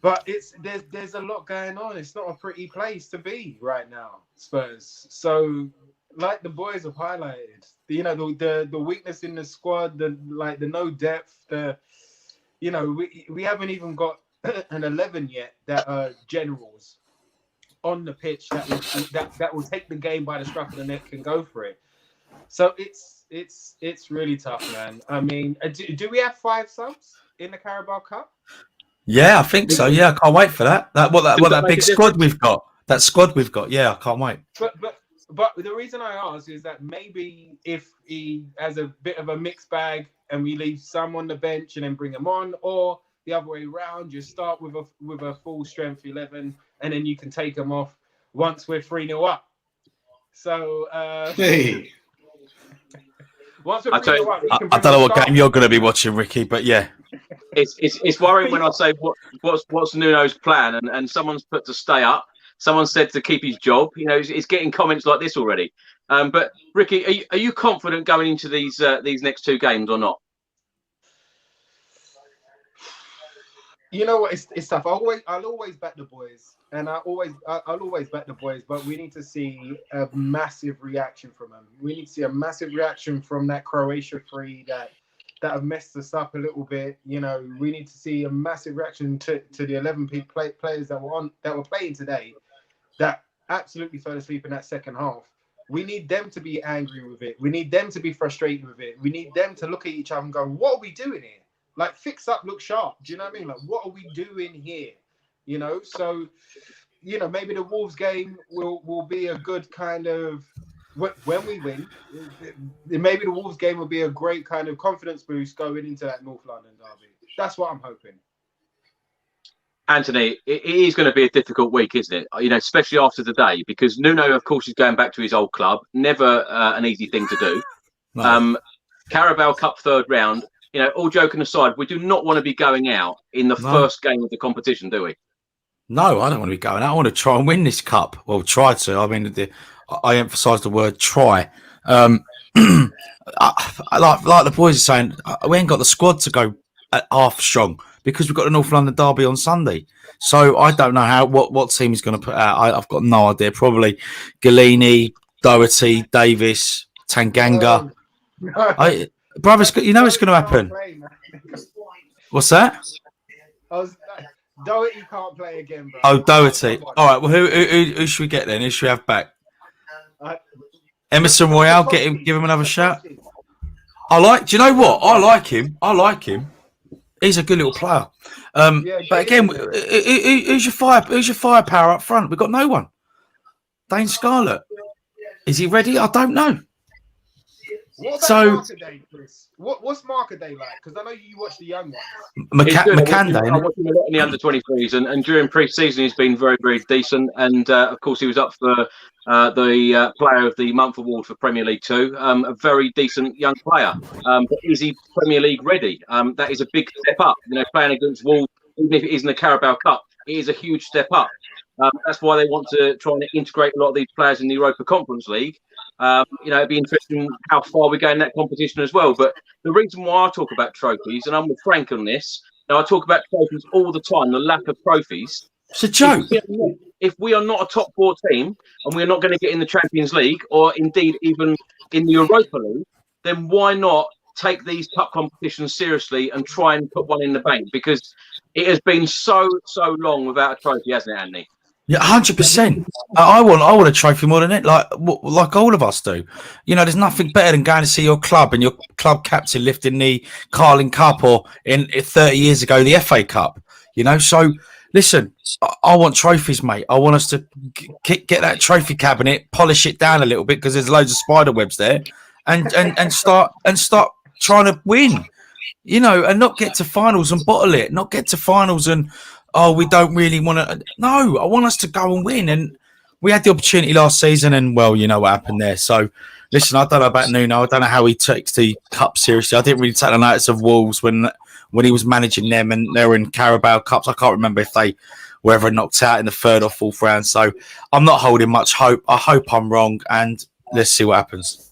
But there's a lot going on. It's not a pretty place to be right now, Spurs. So, like the boys have highlighted, the weakness in the squad, the no depth, we haven't even got an 11 yet that are generals on the pitch that will take the game by the scruff of the neck and go for it. So it's really tough, man. I mean, do we have 5 subs in the Carabao Cup? Yeah, I think so. Yeah, I can't wait for that. That big squad we've got. That squad we've got. Yeah, I can't wait. But the reason I ask is that maybe if he has a bit of a mixed bag and we leave some on the bench and then bring them on, or the other way around, you start with a full strength 11 and then you can take them off once we're 3-0 up. So once we're 3-0 up, I don't know what game you're going to be watching, Ricky, but yeah. It's worrying when I say what's Nuno's plan, and someone's put to stay up. Someone said to keep his job. It's getting comments like this already. But Ricky, are you confident going into these next 2 games or not? You know what? It's tough. I'll always back the boys, and I'll always back the boys. But we need to see a massive reaction from them. We need to see a massive reaction from that Croatia free that have messed us up a little bit. We need to see a massive reaction to the 11 players that were playing today that absolutely fell asleep in that second half. We need them to be angry with it. We need them to be frustrated with it. We need them to look at each other and go, "What are we doing here? Like, fix up, look sharp." Do you know what I mean? Like, what are we doing here? So you know, maybe the Wolves game will be a good kind of, when we win, maybe the Wolves game will be a great kind of confidence boost going into that North London derby. That's what I'm hoping. Anthony, it is going to be a difficult week, isn't it? You know, especially after today, because Nuno, of course, is going back to his old club. Never an easy thing to do. No. Carabao Cup third round. You know, all joking aside, we do not want to be going out in the first game of the competition, do we? No, I don't want to be going out. I want to try and win this cup. Well, try to. I mean, I emphasise the word try. I like the boys are saying, we ain't got the squad to go at half strong because we've got the North London derby on Sunday. So I don't know what team he's going to put out. I've got no idea. Probably Galini, Doherty, Davis, Tanganga. Brother, you know it's going to happen. What's that? Doherty can't play again, bro. Oh, Doherty. All right. Well, who should we get then? Who should we have back? Emerson Royale. Give him another shot. Do you know what? I like him. He's a good little player. But again, who's your firepower up front? We've got no one. Dane Scarlett. Is he ready? I don't know. What's market day, Chris? What's market day like? Because I know you watch the young ones. McCann. I watched him a lot in the under-23s, and during pre-season he's been very, very decent. And of course he was up for the Player of the Month award for Premier League 2. A very decent young player. But is he Premier League ready? That is a big step up. You know, playing against Wolves, even if it is in the Carabao Cup, it is a huge step up. That's why they want to try and integrate a lot of these players in the Europa Conference League. You know, it'd be interesting how far we go in that competition as well. But the reason why I talk about trophies, and I'm with Frank on this, now I talk about trophies all the time, the lack of trophies. It's a joke. If we are not a top 4 team and we're not going to get in the Champions League or indeed even in the Europa League, then why not take these cup competitions seriously and try and put one in the bank? Because it has been so long without a trophy, hasn't it, Anthony? Yeah, 100%. I want a trophy more than it, like all of us do. You know, there's nothing better than going to see your club and your club captain lifting the Carling Cup or in 30 years ago the FA Cup. You know, so listen, I want trophies, mate. I want us to get that trophy cabinet, polish it down a little bit because there's loads of spider webs there, and start trying to win. You know, and not get to finals and bottle it. Not get to finals and we don't really want to. No, I want us to go and win. And we had the opportunity last season, and well, you know what happened there. So, listen, I don't know about Nuno. I don't know how he takes the cup seriously. I didn't really take the notice of Wolves when he was managing them, and they were in Carabao Cups. I can't remember if they were ever knocked out in the third or fourth round. So, I'm not holding much hope. I hope I'm wrong, and let's see what happens.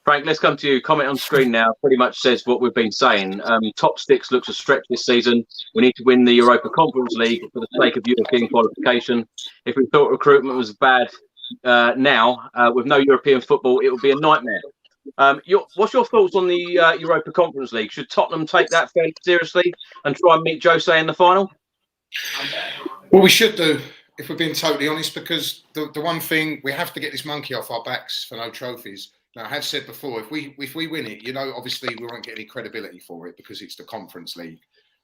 Frank, let's come to you. Comment on screen now pretty much says what we've been saying. Top 6 looks a stretch this season. We need to win the Europa Conference League for the sake of European qualification. If we thought recruitment was bad now, with no European football, it would be a nightmare. What's your thoughts on the Europa Conference League? Should Tottenham take that fairly seriously and try and meet Jose in the final? Well, we should do, if we're being totally honest, because the one thing, we have to get this monkey off our backs for no trophies. Now, I have said before, if we win it, you know, obviously we won't get any credibility for it because it's the Conference League,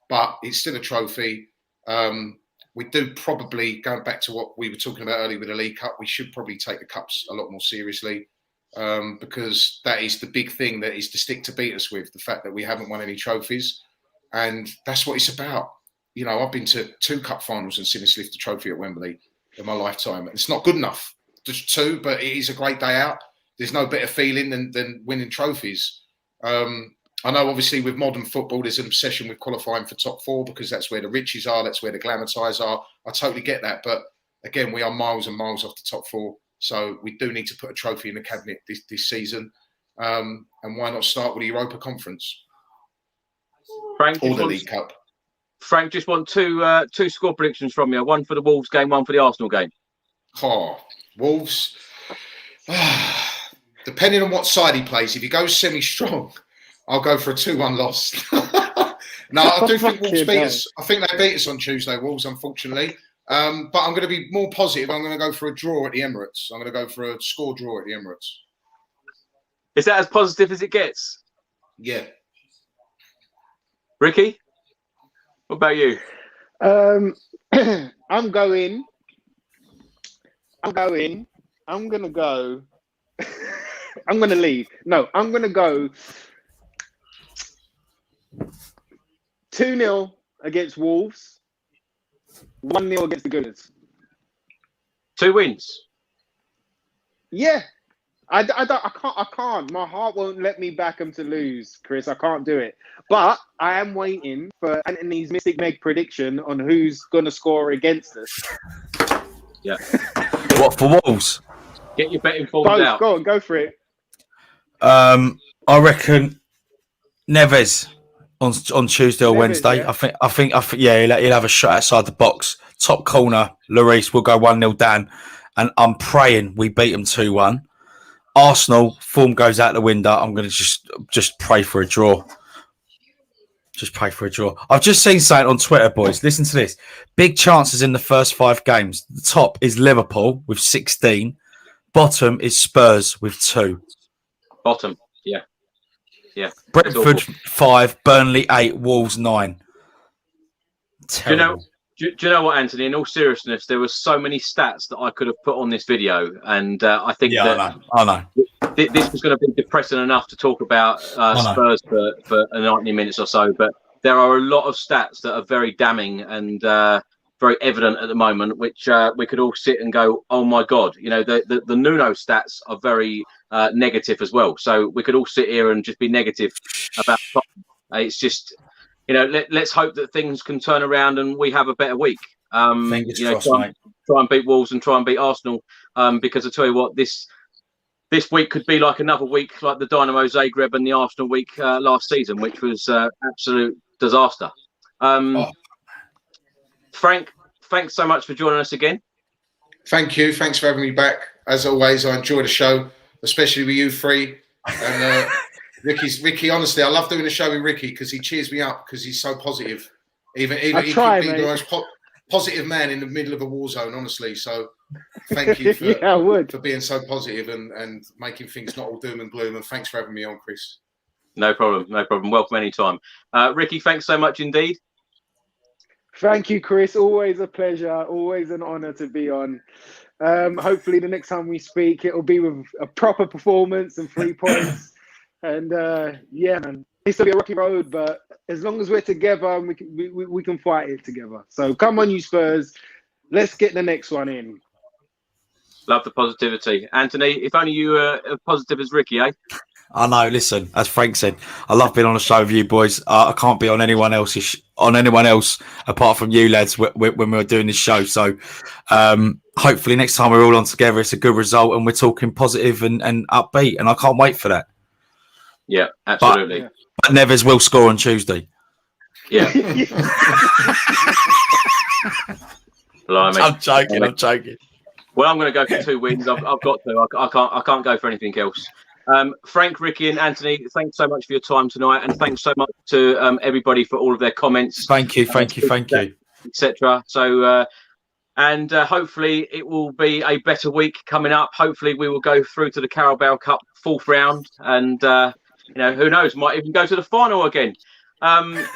but it's still a trophy. We do probably, going back to what we were talking about earlier with the League Cup, we should probably take the Cups a lot more seriously because that is the big thing that is the stick to beat us with, the fact that we haven't won any trophies. And that's what it's about. You know, I've been to 2 Cup finals and seen us lift the trophy at Wembley in my lifetime. It's not good enough, just 2, but it is a great day out. There's no better feeling than winning trophies. I know, obviously, with modern football, there's an obsession with qualifying for top 4 because that's where the riches are, that's where the glamour ties are. I totally get that. But again, we are miles and miles off the top 4. So we do need to put a trophy in the cabinet this season. And why not start with the Europa Conference? Frank, or the League Cup. Frank, just want two score predictions from you. One for the Wolves game, one for the Arsenal game. Oh, Wolves. Depending on what side he plays, if he goes semi-strong, I'll go for a 2-1 loss. No, I do think Wolves beat us. I think they beat us on Tuesday, Wolves, unfortunately. But I'm going to be more positive. I'm going to go for a draw at the Emirates. I'm going to go for a score draw at the Emirates. Is that as positive as it gets? Yeah. Ricky, what about you? I I'm going. I'm gonna go. I'm gonna leave. No, I'm gonna go 2-0 against Wolves. 1-0 against the Gunners. 2 wins. Yeah. I can't. My heart won't let me back him to lose, Chris. I can't do it. But I am waiting for Anthony's Mystic Meg prediction on who's going to score against us. Yeah. What, for Wolves? Get your betting forms Both, out. go on, go for it. I reckon Neves on Tuesday or Neves, Wednesday. yeah. I think, yeah, he'll have a shot outside the box. Top corner, Lloris will go 1-0 down. And I'm praying we beat them 2-1. Arsenal, form goes out the window. I'm going to just pray for a draw. Just pray for a draw. I've just seen something on Twitter, boys. Listen to this. Big chances in the first 5 games. The top is Liverpool with 16. Bottom is Spurs with 2. Bottom, yeah. Brentford 5, Burnley 8, Wolves 9. Terrible. Do you know what, Anthony? In all seriousness, there were so many stats that I could have put on this video, and I think I know. This was going to be depressing enough to talk about Spurs for 90 minutes or so, but there are a lot of stats that are very damning and very evident at the moment, which we could all sit and go, oh my God. You know, the Nuno stats are very negative as well. So we could all sit here and just be negative about it's just, you know, let's hope that things can turn around and we have a better week. Fingers crossed, mate. Try and beat Wolves and try and beat Arsenal, because I tell you what, this week could be like another week like the Dynamo Zagreb and the Arsenal week last season, which was absolute disaster. Frank, thanks so much for joining us again. Thank you. Thanks for having me back. As always, I enjoy the show, especially with you three. And Ricky, honestly, I love doing the show with Ricky because he cheers me up because he's so positive. Even he could be the most positive man in the middle of a war zone, honestly. So thank you for being so positive and making things not all doom and gloom. And thanks for having me on, Chris. No problem. Welcome anytime. Ricky, thanks so much indeed. Thank you, Chris. Always a pleasure. Always an honour to be on. Hopefully the next time we speak, it'll be with a proper performance and 3 points. And yeah, man, it's going to be a rocky road, but as long as we're together, we can fight it together. So come on, you Spurs. Let's get the next one in. Love the positivity. Anthony, if only you were as positive as Ricky, eh? I know. Listen, as Frank said, I love being on a show with you boys. I can't be on anyone else apart from you lads when we're doing this show. So hopefully next time we're all on together, it's a good result and we're talking positive and upbeat. And I can't wait for that. Yeah, absolutely. But Neves will score on Tuesday. Yeah. I'm joking. Well, I'm going to go for 2 wins. I've got to. I can't go for anything else. Frank, Ricky, and Anthony, thanks so much for your time tonight, and thanks so much to everybody for all of their comments. Thank you, etc. So, and hopefully it will be a better week coming up. Hopefully we will go through to the Carabao Cup 4th round, and you know, who knows, might even go to the final again. And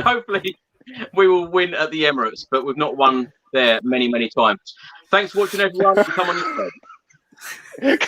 hopefully we will win at the Emirates, but we've not won there many times. Thanks for watching, everyone. Come on, you.